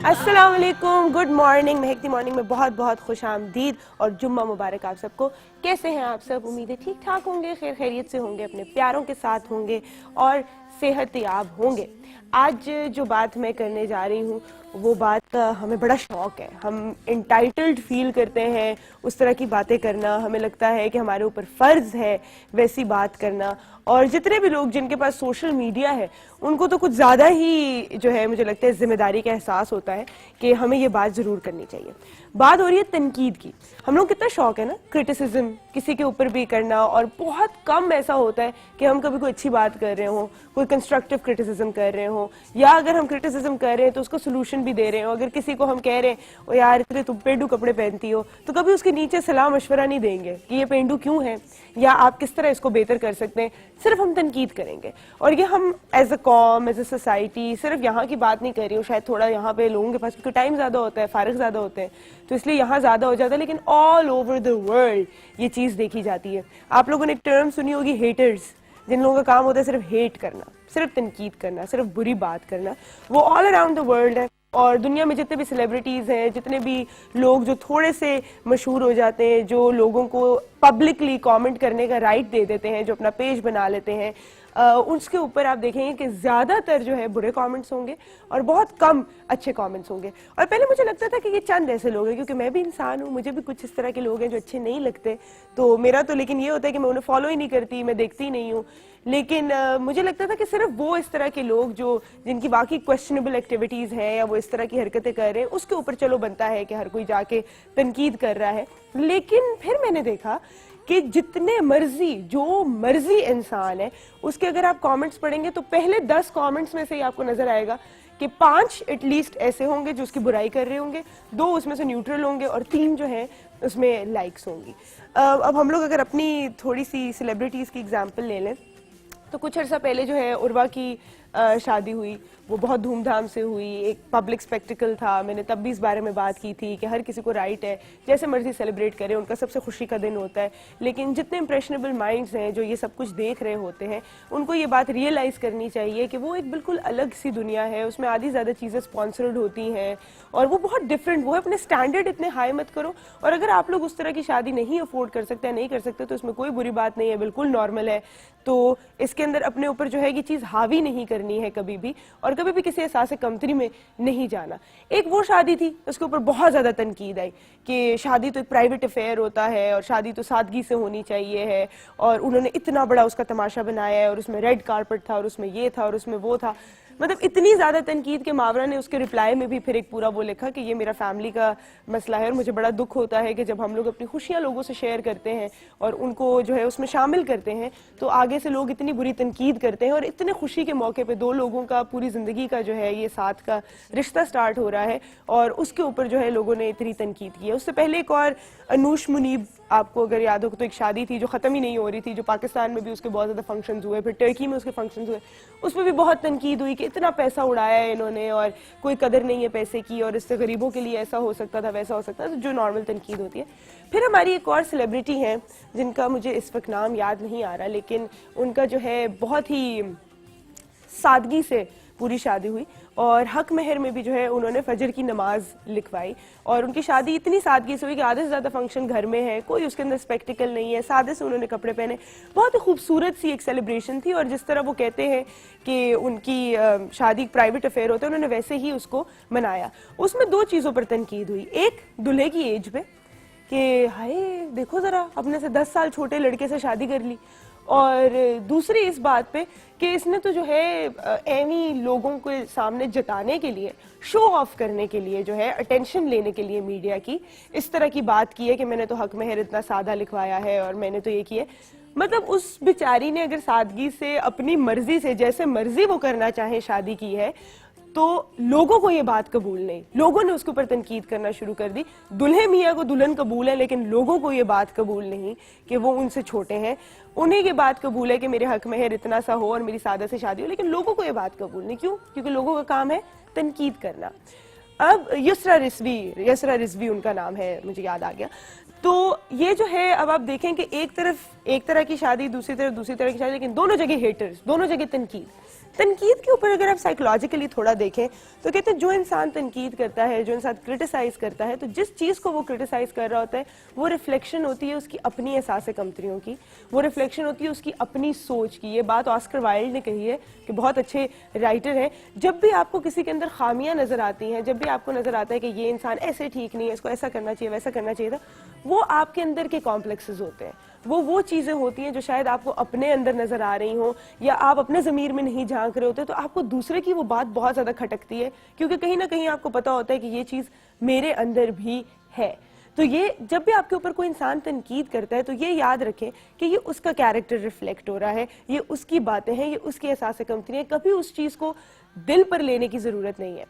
अस्सलाम वालेकुम, good morning. महकती morning में बहुत बहुत खुश आमदीद और जुम्मा मुबारक आप सबको। कैसे हैं आप सब? उम्मीद है ठीक ठाक होंगे, खैर खैरियत से होंगे, अपने प्यारों के साथ होंगे और सेहतयाब होंगे। आज जो बात मैं करने जा रही हूँ वो बात का हमें बड़ा शौक है। हम इंटाइटल्ड फील करते हैं उस तरह की बातें करना, हमें लगता है कि हमारे ऊपर फ़र्ज़ है वैसी बात करना। और जितने भी लोग जिनके पास सोशल मीडिया है उनको तो कुछ ज़्यादा ही जो है मुझे लगता है जिम्मेदारी का एहसास होता है कि हमें ये बात ज़रूर करनी चाहिए। बात हो रही है तनकीद की। हम लोग कितना शौक है ना क्रिटिसिज्म किसी के ऊपर भी करना, और बहुत कम ऐसा होता है कि हम कभी कोई अच्छी बात कर रहे हो, कोई कंस्ट्रक्टिव क्रिटिसिज्म कर रहे हो, या अगर हम क्रिटिसिज्म कर रहे हैं तो उसको सोल्यूशन भी दे रहे हो। अगर किसी को हम कह रहे हैं ओ यार इतने तुम पेंडू कपड़े पहनती हो, तो कभी उसके नीचे सलाह मशवरा नहीं देंगे कि ये पेंडू क्यों है या आप किस तरह इसको बेहतर कर सकते हैं। सिर्फ हम तनकीद करेंगे। और ये हम as a com, as a society, सिर्फ यहाँ की बात नहीं कर रही हूँ, शायद थोड़ा यहाँ पे लोगों के पास क्योंकि टाइम ज़्यादा होता है, फारिग ज़्यादा होते हैं तो इसलिए यहाँ ज़्यादा हो जाता है, लेकिन ऑल ओवर द वर्ल्ड ये चीज़ देखी जाती है। आप लोगों ने एक टर्म सुनी होगी, हेटर्स, जिन लोगों का काम होता है सिर्फ हेट करना, सिर्फ तनकीद करना, सिर्फ बुरी बात करना। वो ऑल अराउंड द वर्ल्ड है। और दुनिया में जितने भी सेलिब्रिटीज़ हैं, जितने भी लोग जो थोड़े से मशहूर हो जाते हैं, जो लोगों को पब्लिकली कमेंट करने का राइट दे देते हैं, जो अपना पेज बना लेते हैं, उसके ऊपर आप देखेंगे कि ज़्यादातर जो है बुरे कमेंट्स होंगे और बहुत कम अच्छे कमेंट्स होंगे। और पहले मुझे लगता था कि ये चंद ऐसे लोग हैं, क्योंकि मैं भी इंसान हूँ, मुझे भी कुछ इस तरह के लोग हैं जो अच्छे नहीं लगते, तो मेरा तो लेकिन ये होता है कि मैं उन्हें फॉलो ही नहीं करती, मैं देखती ही नहीं हूँ। लेकिन मुझे लगता था कि सिर्फ वो इस तरह के लोग जो जिनकी बाकी क्वेश्चनेबल एक्टिविटीज़ हैं या वो इस तरह की हरकतें कर रहे हैं उसके ऊपर चलो बनता है कि हर कोई जाके तनकीद कर रहा है। लेकिन फिर मैंने देखा कि जितने मर्जी जो मर्जी इंसान है उसके अगर आप कमेंट्स पढ़ेंगे तो पहले 10 कमेंट्स में से ही आपको नजर आएगा कि 5 एटलीस्ट ऐसे होंगे जो उसकी बुराई कर रहे होंगे, 2 उसमें से न्यूट्रल होंगे और 3 जो है उसमें लाइक्स होंगी। अब हम लोग अगर अपनी थोड़ी सी सेलिब्रिटीज़ की एग्जाम्पल ले लें तो कुछ अर्सा पहले जो है उर्वा की शादी हुई, वो बहुत धूमधाम से हुई, एक पब्लिक स्पेक्टिकल था। मैंने तब भी इस बारे में बात की थी कि हर किसी को राइट है जैसे मर्जी सेलिब्रेट करें, उनका सबसे खुशी का दिन होता है। लेकिन जितने इंप्रेशनेबल माइंड्स हैं जो ये सब कुछ देख रहे होते हैं उनको ये बात रियलाइज़ करनी चाहिए कि वो एक बिल्कुल अलग सी दुनिया है, उसमें आधी ज़्यादा चीज़ें स्पॉन्सर्ड होती हैं और वो बहुत डिफरेंट, वो है। अपने स्टैंडर्ड इतने हाई मत करो। और अगर आप लोग उस तरह की शादी नहीं अफोर्ड कर सकते, नहीं कर सकते, तो इसमें कोई बुरी बात नहीं है, बिल्कुल नॉर्मल है। तो इसके अंदर अपने ऊपर जो है ये चीज़ हावी नहीं करनी है कभी भी, और कभी भी किसी एहसास कमतरी में नहीं जाना। एक वो शादी थी उसके ऊपर बहुत ज़्यादा तनकीद आई कि शादी तो एक प्राइवेट अफेयर होता है और शादी तो सादगी से होनी चाहिए है, और उन्होंने इतना बड़ा उसका तमाशा बनाया है और उसमें रेड कारपेट था और उसमें ये था और उसमें वो था। मतलब इतनी ज़्यादा तनकीद के मावरा ने उसके रिप्लाई में भी फिर एक पूरा वो लिखा कि ये मेरा फैमिली का मसला है और मुझे बड़ा दुख होता है कि जब हम लोग अपनी खुशियाँ लोगों से शेयर करते हैं और उनको जो है उसमें शामिल करते हैं तो आगे से लोग इतनी बुरी तनकीद करते हैं। और इतने खुशी के मौके पे 2 लोगों का पूरी ज़िंदगी का जो है ये साथ का रिश्ता स्टार्ट हो रहा है और उसके ऊपर जो है लोगों ने इतनी तनकीद की है। उससे पहले एक और अनूश मुनीब, आपको अगर याद हो तो एक शादी थी जो ख़त्म ही नहीं हो रही थी, जो पाकिस्तान में भी उसके बहुत ज़्यादा फंक्शंस हुए, फिर टर्की में उसके फंक्शंस हुए, उसमें भी बहुत तनकीद हुई कि इतना पैसा उड़ाया है इन्होंने और कोई कदर नहीं है पैसे की और इससे गरीबों के लिए ऐसा हो सकता था वैसा हो सकता था, जो नॉर्मल तनकीद होती है। फिर हमारी एक और सेलिब्रिटी हैं जिनका मुझे इस वक्त नाम याद नहीं आ रहा, लेकिन उनका जो है बहुत ही सादगी से पूरी शादी हुई और हक महर में भी जो है उन्होंने फजर की नमाज लिखवाई और उनकी शादी इतनी सादगी से हुई कि आधे से ज़्यादा फंक्शन घर में है, कोई उसके अंदर स्पेक्टिकल नहीं है, सादे से उन्होंने कपड़े पहने। बहुत ही खूबसूरत सी एक सेलिब्रेशन थी और जिस तरह वो कहते हैं कि उनकी शादी प्राइवेट अफेयर होता है, उन्होंने वैसे ही उसको मनाया। उसमें 2 चीज़ों पर तनकीद हुई। एक, दूल्हे की एज पे कि हाय देखो ज़रा अपने से 10 साल छोटे लड़के से शादी कर ली, और दूसरी इस बात पे कि इसने तो जो है एवी लोगों के सामने जताने के लिए, शो ऑफ करने के लिए, जो है अटेंशन लेने के लिए मीडिया की, इस तरह की बात की है कि मैंने तो हक महर इतना सादा लिखवाया है और मैंने तो ये किया। मतलब उस बेचारी ने अगर सादगी से अपनी मर्जी से जैसे मर्जी वो करना चाहे शादी की है तो लोगों को ये बात कबूल नहीं, लोगों ने उसके ऊपर तनकीद करना शुरू कर दी। दुल्हे मियाँ को दुल्हन कबूल है लेकिन लोगों को ये बात कबूल नहीं कि वो उनसे छोटे हैं। उन्हें ये बात कबूल है कि मेरे हक महर इतना सा हो और मेरी सादा से शादी हो, लेकिन लोगों को ये बात कबूल नहीं। क्यों? क्योंकि लोगों का काम है तनकीद करना। अब यसरा रिजवी उनका नाम है, मुझे याद आ गया। तो ये जो है, अब आप देखें कि एक तरफ एक तरह की शादी, दूसरी तरह की शादी, लेकिन दोनों जगह हेटर्स, दोनों जगह तनकीद के ऊपर अगर आप साइकोलॉजिकली थोड़ा देखें तो कहते हैं जो इंसान तनकीद करता है, जो इंसान क्रिटिसाइज करता है, तो जिस चीज़ को वो क्रिटिसाइज कर रहा होता है वो रिफ्लेक्शन होती है उसकी अपनी एहसास कमतरियों की, वो रिफ्लेक्शन होती है उसकी अपनी सोच की। ये बात ऑस्कर वाइल्ड ने कही है कि बहुत अच्छे राइटर हैं। जब भी आपको किसी के अंदर खामियां नजर आती हैं, जब भी आपको नजर आता है कि ये इंसान ऐसे ठीक नहीं है, इसको ऐसा करना चाहिए, वैसा करना चाहिए था, वो आपके अंदर के कॉम्प्लेक्सेस होते हैं, वो चीजें होती हैं जो शायद आपको अपने अंदर नजर आ रही हो या आप अपने जमीर में नहीं झांक रहे होते, तो आपको दूसरे की वो बात बहुत ज्यादा खटकती है, क्योंकि कहीं ना कहीं आपको पता होता है कि ये चीज मेरे अंदर भी है। तो ये जब भी आपके ऊपर कोई इंसान तनकीद करता है तो ये याद रखें कि ये उसका कैरेक्टर रिफ्लेक्ट हो रहा है, ये उसकी बातें हैं, ये उसकी एहसास कमतरी है, कभी उस चीज को दिल पर लेने की जरूरत नहीं है।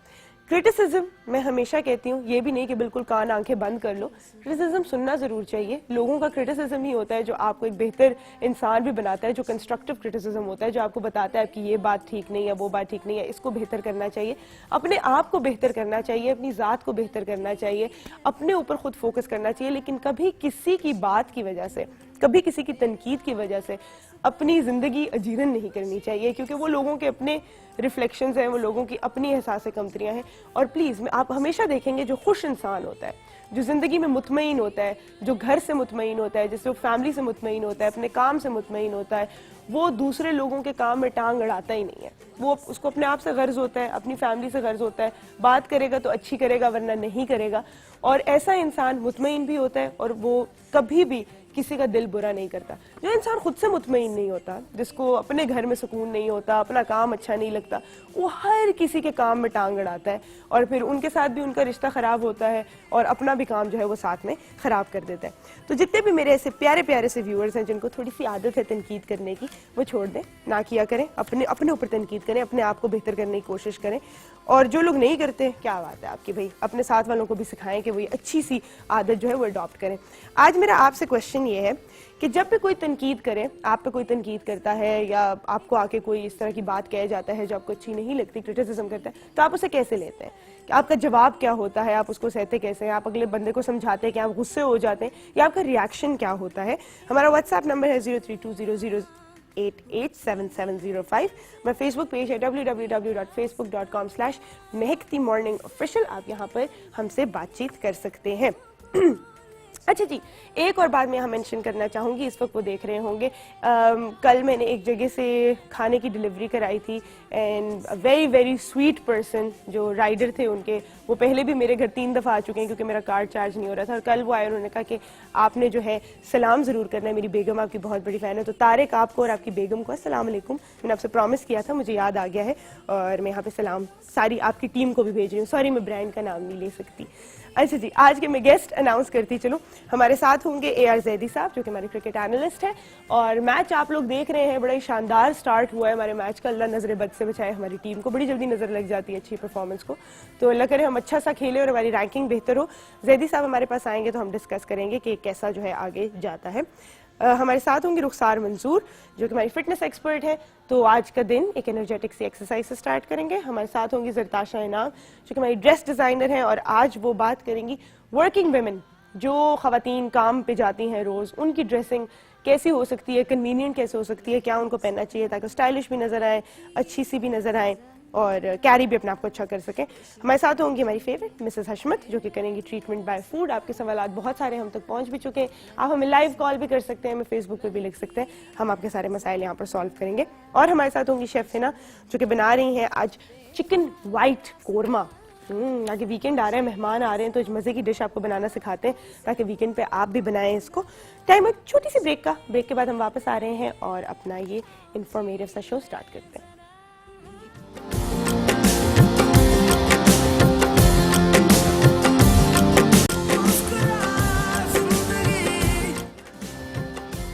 क्रिटिसिज्म मैं हमेशा कहती हूँ, ये भी नहीं कि बिल्कुल कान आंखें बंद कर लो, क्रिटिसिज्म सुनना जरूर चाहिए। लोगों का क्रिटिसिज्म ही होता है जो आपको एक बेहतर इंसान भी बनाता है, जो कंस्ट्रक्टिव क्रिटिसिज्म होता है, जो आपको बताता है कि ये बात ठीक नहीं है, वो बात ठीक नहीं है, इसको बेहतर करना चाहिए, अपने आप को बेहतर करना चाहिए, अपनी ज़ात को बेहतर करना चाहिए, अपने ऊपर खुद फोकस करना चाहिए। लेकिन कभी किसी की बात की वजह से, कभी किसी की तनकीद की वजह से अपनी ज़िंदगी अजीरन नहीं करनी चाहिए, क्योंकि वो लोगों के अपने रिफ्लेक्शंस हैं, वो लोगों की अपनी एहसास कमतरियाँ हैं। और प्लीज़ आप हमेशा देखेंगे जो खुश इंसान होता है, जो ज़िंदगी में मुतमईन होता है, जो घर से मुतमईन होता है, जिससे वो फैमिली से मुतमईन होता है, अपने काम से मुतमईन होता है, वो दूसरे लोगों के काम में टांग अड़ाता ही नहीं है। वो उसको अपने आप से गर्ज होता है, अपनी फैमिली से गर्ज होता है, बात करेगा तो अच्छी करेगा वरना नहीं करेगा। और ऐसा इंसान मुतमईन भी होता है और वो कभी भी किसी का दिल बुरा नहीं करता। जो इंसान खुद से मुतमईन नहीं होता, जिसको अपने घर में सुकून नहीं होता, अपना काम अच्छा नहीं लगता, वो हर किसी के काम में टांग अड़ाता है और फिर उनके साथ भी उनका रिश्ता खराब होता है और अपना भी काम जो है वो साथ में खराब कर देता है। तो जितने भी मेरे ऐसे प्यारे प्यारे से व्यूअर्स हैं जिनको थोड़ी सी आदत है तनकीद करने की, वो छोड़ दें, ना किया करें, अपने ऊपर तनकीद करें, अपने आप को बेहतर करने की कोशिश करें। और जो लोग नहीं करते, क्या बात है आपकी भाई, अपने साथ वालों को भी सिखाएं कि वो ये अच्छी सी आदत जो है वो अडॉप्ट करें। आज मेरा आपसे क्वेश्चन ये है कि जब भी कोई तनकीद करे, आप पे कोई तनकीद करता है या आपको आके कोई इस तरह की बात कह जाता है जो आपको अच्छी नहीं लगती, क्रिटिसिज्म करता है, तो आप उसे कैसे लेते हैं? कि आपका जवाब क्या होता है, आप उसको सहते कैसे हैं, आप अगले बंदे को समझाते हैं कि आप गुस्से हो जाते हैं, या आपका रिएक्शन क्या होता है? हमारा व्हाट्सएप नंबर है 032008877705। मैं फेसबुक पेज है www.facebook.com/mehktimorningofficial। आप यहाँ पर हमसे बातचीत कर सकते हैं। अच्छा जी, एक और बात मैं यहाँ मेंशन करना चाहूँगी, इस वक्त वो देख रहे होंगे, कल मैंने एक जगह से खाने की डिलीवरी कराई थी and very very sweet person जो राइडर थे उनके, वो पहले भी मेरे घर 3 दफ़ा आ चुके हैं क्योंकि मेरा कार्ड चार्ज नहीं हो रहा था। और कल वो आए, उन्होंने कहा कि आपने जो है सलाम ज़रूर करना है, मेरी बेगम आपकी बहुत बड़ी फ़ैन है। तो तारिक, आपको और आपकी बेगम को अस्सलाम वालेकुम। मैंने आपसे प्रॉमिस किया था, मुझे याद आ गया है और मैं यहाँ पे सलाम सारी आपकी टीम को भी भेज रही हूँ। सॉरी मैं ब्रांड का नाम नहीं ले सकती। अच्छा जी, आज के मैं गेस्ट अनाउंस करती चलो। हमारे साथ होंगे AR जैदी साहब जो कि हमारे क्रिकेट एनालिस्ट हैं, और मैच आप लोग देख रहे हैं, बड़ा ही शानदार स्टार्ट हुआ है हमारे मैच का। अल्लाह नजर बद से बचाए, हमारी टीम को बड़ी जल्दी नजर लग जाती है अच्छी परफॉर्मेंस को, तो अल्लाह करे हम अच्छा सा खेलें और हमारी रैंकिंग बेहतर हो। जैदी साहब हमारे पास आएंगे तो हम डिस्कस करेंगे कि कैसा जो है आगे जाता है। हमारे साथ होंगे रुखसार मंसूर जो कि हमारी फिटनेस एक्सपर्ट है, तो आज का दिन एक एनर्जेटिक सी एक्सरसाइज से स्टार्ट करेंगे। हमारे साथ होंगी जरताशा इनाम जो कि हमारी ड्रेस डिजाइनर हैं, और आज वो बात करेंगी वर्किंग वुमेन, जो खवातीन काम पे जाती हैं रोज, उनकी ड्रेसिंग कैसी हो सकती है, कन्वीनियंट कैसे हो सकती है, क्या उनको पहनना चाहिए ताकि स्टाइलिश भी नजर आए, अच्छी सी भी नजर आए और कैरी भी अपने आप को अच्छा कर सकें। हमारे साथ होंगी हमारी फेवरेट मिसेस हशमत जो कि करेंगी ट्रीटमेंट बाय फूड। आपके सवालात बहुत सारे हम तक पहुंच भी चुके हैं, आप हमें लाइव कॉल भी कर सकते हैं, हमें फेसबुक पे भी लिख सकते हैं, हम आपके सारे मसाइल यहाँ पर सॉल्व करेंगे। और हमारे साथ होंगी शेफ हिना जो कि बना रही हैं आज चिकन वाइट कोरमा। आगे वीकेंड आ रहे हैं, मेहमान आ रहे हैं, तो इस मजे की डिश आपको बनाना सिखाते हैं ताकि वीकेंड पे आप भी बनाएं इसको। टाइम है छोटी सी ब्रेक का, ब्रेक के बाद हम वापस आ रहे हैं और अपना ये इंफॉर्मेटिव सा शो स्टार्ट करते हैं।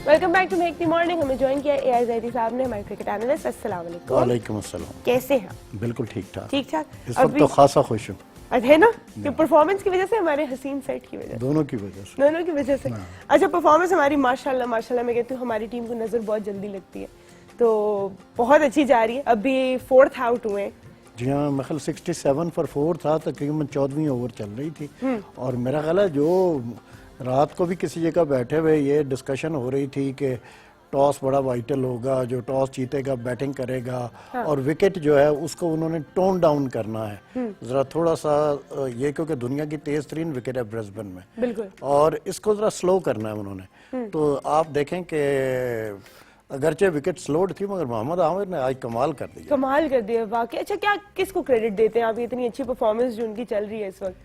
Welcome back to make the morning. हमें ज्वाइन किया AR जैदी साहब ने, हमारे क्रिकेट एनालिस्ट। अस्सलाम वालेकुम। वालेकुम अस्सलाम। कैसे हैं? बिल्कुल ठीक ठाक। ठीक ठाक। इस वक्त तो खासा खुश हूँ। है ना, कि परफॉर्मेंस की वजह से, हमारे हसीन सेट की वजह से, दोनों की वजह से, दोनों की वजह से। अच्छा, परफॉर्मेंस हमारी माशाल्लाह माशाल्लाह मैं कहती हूँ हमारी टीम को नजर बहुत जल्दी लगती है, तो बहुत अच्छी जा रही है। अभी 4th आउट हुए। जी हाँ, मैं ख्याल 67 फॉर 4 था, तकरीबन 14वीं ओवर चल रही थी और मेरा ख्याल है जो रात को भी किसी जगह बैठे हुए ये डिस्कशन हो रही थी कि टॉस बड़ा वाइटल होगा, जो टॉस जीतेगा बैटिंग करेगा। हाँ। और विकेट जो है उसको उन्होंने टोन डाउन करना है जरा थोड़ा सा, ये क्योंकि दुनिया की तेज तरीन विकेट है ब्रिस्बेन में, बिल्कुल, और इसको जरा स्लो करना है उन्होंने। तो आप देखें कि अगरचे विकेट स्लोड थी मगर मोहम्मद आमिर ने आज कमाल कर दिया, कमाल कर दिया वाकई। अच्छा, क्या किसको क्रेडिट देते हैं आप, ये इतनी अच्छी परफॉर्मेंस जो उनकी चल रही है इस वक्त?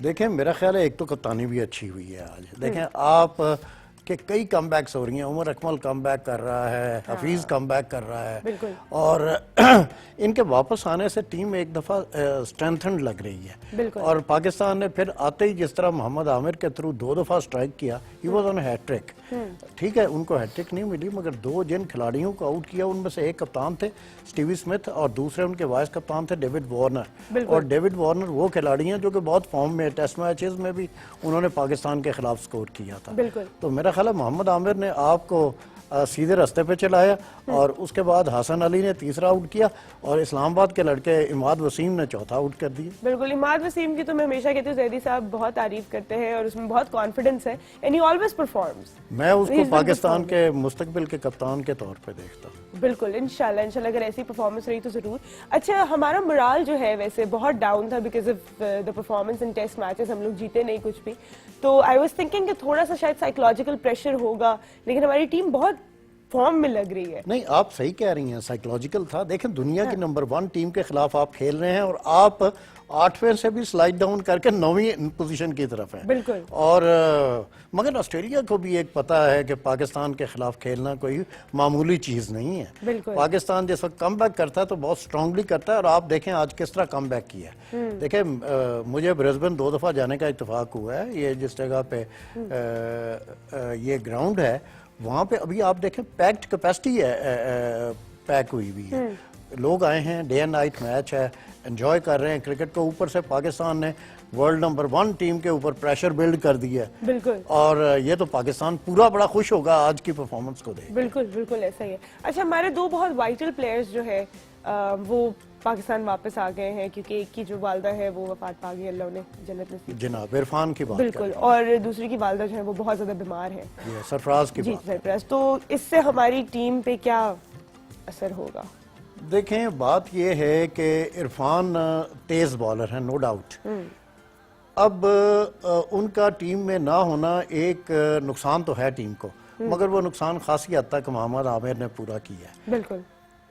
देखें मेरा ख्याल है एक तो कप्तानी भी अच्छी हुई है आज। देखें आप कि कई कमबैक्स हो रही हैं, उमर अकमल कमबैक कर रहा है, हफीज कमबैक कर रहा है, और इनके वापस आने से टीम एक दफा स्ट्रेंथन्ड लग रही है। और पाकिस्तान ने फिर आते ही जिस तरह मोहम्मद आमिर के थ्रू 2 दफा स्ट्राइक किया, ही वाज ऑन हैट्रिक। ठीक है, उनको हैट्रिक नहीं मिली मगर 2 जिन खिलाड़ियों को आउट किया उनमें से एक कप्तान थे स्टीवी स्मिथ और दूसरे उनके वाइस कप्तान थे डेविड वार्नर। और डेविड वार्नर वो खिलाड़ी हैं जो कि बहुत फॉर्म में, टेस्ट मैचेस में भी उन्होंने पाकिस्तान के खिलाफ स्कोर किया था। तो मेरा ख्याल है मोहम्मद आमिर ने आपको सीधे रास्ते पे चलाया, और उसके बाद हसन अली ने तीसरा आउट किया और इस्लामाबाद के लड़के इमाद वसीम ने चौथा आउट कर दिया। बिल्कुल, इमाद वसीम की तो मैं हमेशा कहती हूँ जैदी साहब बहुत तारीफ करते हैं और उसमें बहुत कॉन्फिडेंस है, एंड ही ऑलवेज परफॉर्म्स। मैं उसको पाकिस्तान के मुस्तकबिल के कप्तान के तौर पे देखता हूँ। बिल्कुल, इंशाल्लाह अगर ऐसी परफॉर्मेंस रही तो जरूर। अच्छा, हमारा मोराल जो है वैसे बहुत डाउन था because of the performance in test matches, हम लोग जीते नहीं कुछ भी, तो आई वाज थिंकिंग कि थोड़ा सा शायद साइकोलॉजिकल प्रेशर होगा, लेकिन हमारी टीम बहुत फॉर्म में लग रही है। नहीं, आप सही कह रही हैं, साइकोलॉजिकल था। देखें दुनिया की नंबर 1 टीम के खिलाफ आप खेल रहे हैं और आप 8वें से भी स्लाइड डाउन करके 9वीं पोजीशन की तरफ है। बिल्कुल। और मगर ऑस्ट्रेलिया को भी एक पता है कि पाकिस्तान के खिलाफ खेलना कोई मामूली चीज नहीं है। बिल्कुल। पाकिस्तान जिस वक्त कम बैक करता है तो बहुत स्ट्रांगली करता है, और आप देखें आज किस तरह कम बैक किया है। देखें मुझे ब्रिस्बेन 2 दफा जाने का इत्तेफाक हुआ है, ये जिस जगह पे ये ग्राउंड है वहां पे अभी आप देखें पैक्ड कैपेसिटी है, पैक हुई हुई है, लोग आए हैं, डे एंड नाइट मैच है, एंजॉय कर रहे हैं क्रिकेट को। ऊपर से पाकिस्तान ने वर्ल्ड नंबर 1 टीम के ऊपर प्रेशर बिल्ड कर दिया है। बिल्कुल। और ये तो पाकिस्तान पूरा बड़ा खुश होगा आज की परफॉर्मेंस को देख। बिल्कुल बिल्कुल ऐसा ही है। अच्छा, हमारे 2 बहुत वाइटल प्लेयर्स जो है वो पाकिस्तान वापस आ गए हैं, क्योंकि एक की जो वालदा है वो वफात पा गई, अल्लाह ने जन्नत नसीब। जनाब इरफान की बात बिल्कुल, और दूसरी की वालदा जो है वो बहुत ज्यादा बीमार है, ये सरफराज की जी बात। सरफराज, तो इससे हमारी टीम पे क्या असर होगा? देखें बात ये है कि इरफान तेज बॉलर है, नो डाउट। अब उनका टीम में ना होना एक नुकसान तो है टीम को, मगर वो नुकसान खासी हद तक मोहम्मद आमिर ने पूरा किया है। बिल्कुल।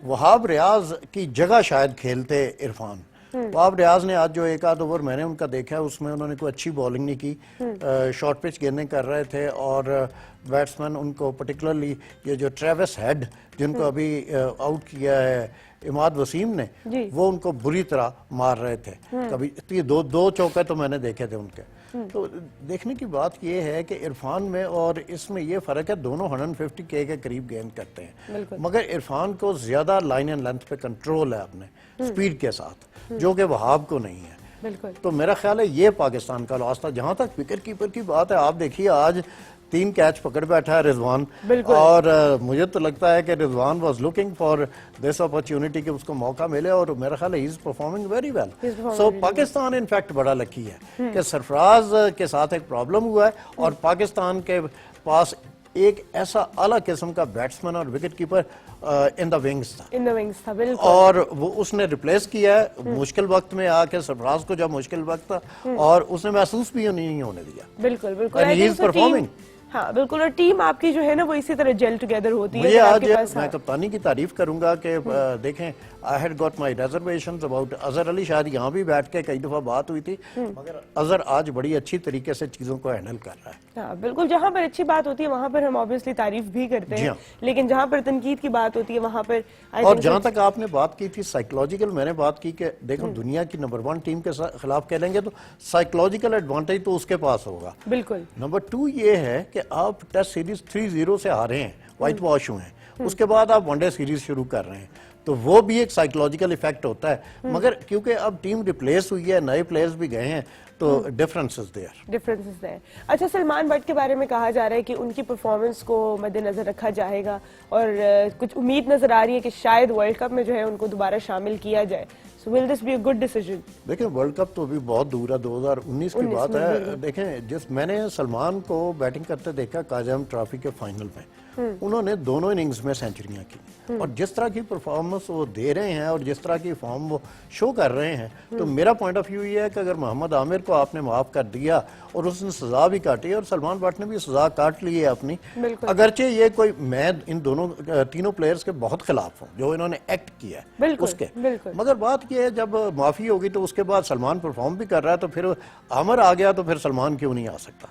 वहाब रियाज की जगह शायद खेलते इरफान। वहाब रियाज ने आज जो एक आध ओवर मैंने उनका देखा है उसमें उन्होंने कोई अच्छी बॉलिंग नहीं की, शॉर्ट पिच गेंदें कर रहे थे, और बैट्समैन उनको पर्टिकुलरली ये जो ट्रेविस हेड जिनको अभी आउट किया है इमाद वसीम ने, वो उनको बुरी तरह मार रहे थे। कभी दो चौके तो मैंने देखे थे उनके। तो देखने की बात ये है कि इरफान में और इसमें ये फर्क है, दोनों 150 के करीब गेंद करते हैं, मगर इरफान को ज्यादा लाइन एंड लेंथ पे कंट्रोल है अपने स्पीड के साथ, जो कि वहाब को नहीं है। बिल्कुल। तो मेरा ख्याल है ये पाकिस्तान का लॉस था। जहां तक विकेट कीपर की बात है, आप देखिए आज 3 कैच पकड़ बैठा है रिजवान, और मुझे तो लगता है कि Rizwan was looking for this opportunity कि उसको मौका मिले, और मेरा ख्याल है he is performing very well. So Pakistan in fact बड़ा लकी है कि सरफराज के साथ एक प्रॉब्लम हुआ है, और पाकिस्तान के पास एक ऐसा आला किस्म का बैट्समैन और wicket keeper in the wings था, बिल्कुल। और वो उसने रिप्लेस किया है मुश्किल वक्त में आके, सरफराज को जब मुश्किल वक्त था, और उसने महसूस भी नहीं होने दिया। बिल्कुल बिल्कुल, ही इज परफॉर्मिंग। हाँ बिल्कुल, और टीम आपकी जो है ना वो इसी तरह जेल टुगेदर होती है। मुझे आज मैं कप्तानी की तारीफ करूंगा कि देखें I had got my reservations about Azhar Ali, शायद यहाँ भी बैठ के कई दफा बात हुई थी, मगर अजहर आज बड़ी अच्छी तरीके से चीजों को हैंडल कर रहा है। हाँ बिल्कुल, जहाँ पर अच्छी बात होती है वहाँ पर हम ऑब्वियसली तारीफ भी करते हैं, लेकिन जहाँ पर तनकीद की बात होती है वहाँ पर और जहाँ तक आपने बात की थी साइकोलॉजिकल, मैंने बात की कि देखो दुनिया की नंबर 1 टीम के खिलाफ खेलेंगे तो साइकोलॉजिकल एडवांटेज तो उसके पास होगा। बिल्कुल। नंबर 2 ये है कि आप टेस्ट सीरीज 3-0 से हारे हैं, व्हाइट वॉश हुए हैं, उसके बाद आप वनडे सीरीज शुरू कर रहे हैं, तो वो भी एक साइकोलॉजिकल इफेक्ट होता है। मगर क्योंकि अब टीम रिप्लेस हुई है, नए प्लेयर्स भी गए हैं, तो डिफरेंस इज देयर। अच्छा, सलमान बट के बारे में कहा जा रहा है कि उनकी परफॉर्मेंस को मद्देनजर रखा जाएगा और कुछ उम्मीद नजर आ रही है कि शायद वर्ल्ड कप में जो है उनको दोबारा शामिल किया जाए। So will this be a good decision? देखिए वर्ल्ड कप तो अभी बहुत दूर है, 2019 की बात है। देखें मैंने सलमान को बैटिंग करते देखा काजम ट्रॉफी के फाइनल में, उन्होंने दोनों इनिंग्स में सेंचुरियां की और जिस तरह की परफॉर्मेंस वो दे रहे हैं और जिस तरह की फॉर्म वो शो कर रहे हैं, तो मेरा पॉइंट ऑफ व्यू ये है कि अगर मोहम्मद आमिर को आपने माफ कर दिया और उसने सजा भी काटी और सलमान बट ने भी सजा काट ली है अपनी, अगरचे ये कोई, मैं इन दोनों तीनों प्लेयर्स के बहुत खिलाफ हूँ जो इन्होंने एक्ट किया है उसके, मगर बात ये है जब माफी होगी तो उसके बाद सलमान परफॉर्म भी कर रहा है तो फिर आमिर आ गया तो फिर सलमान क्यों नहीं आ सकता?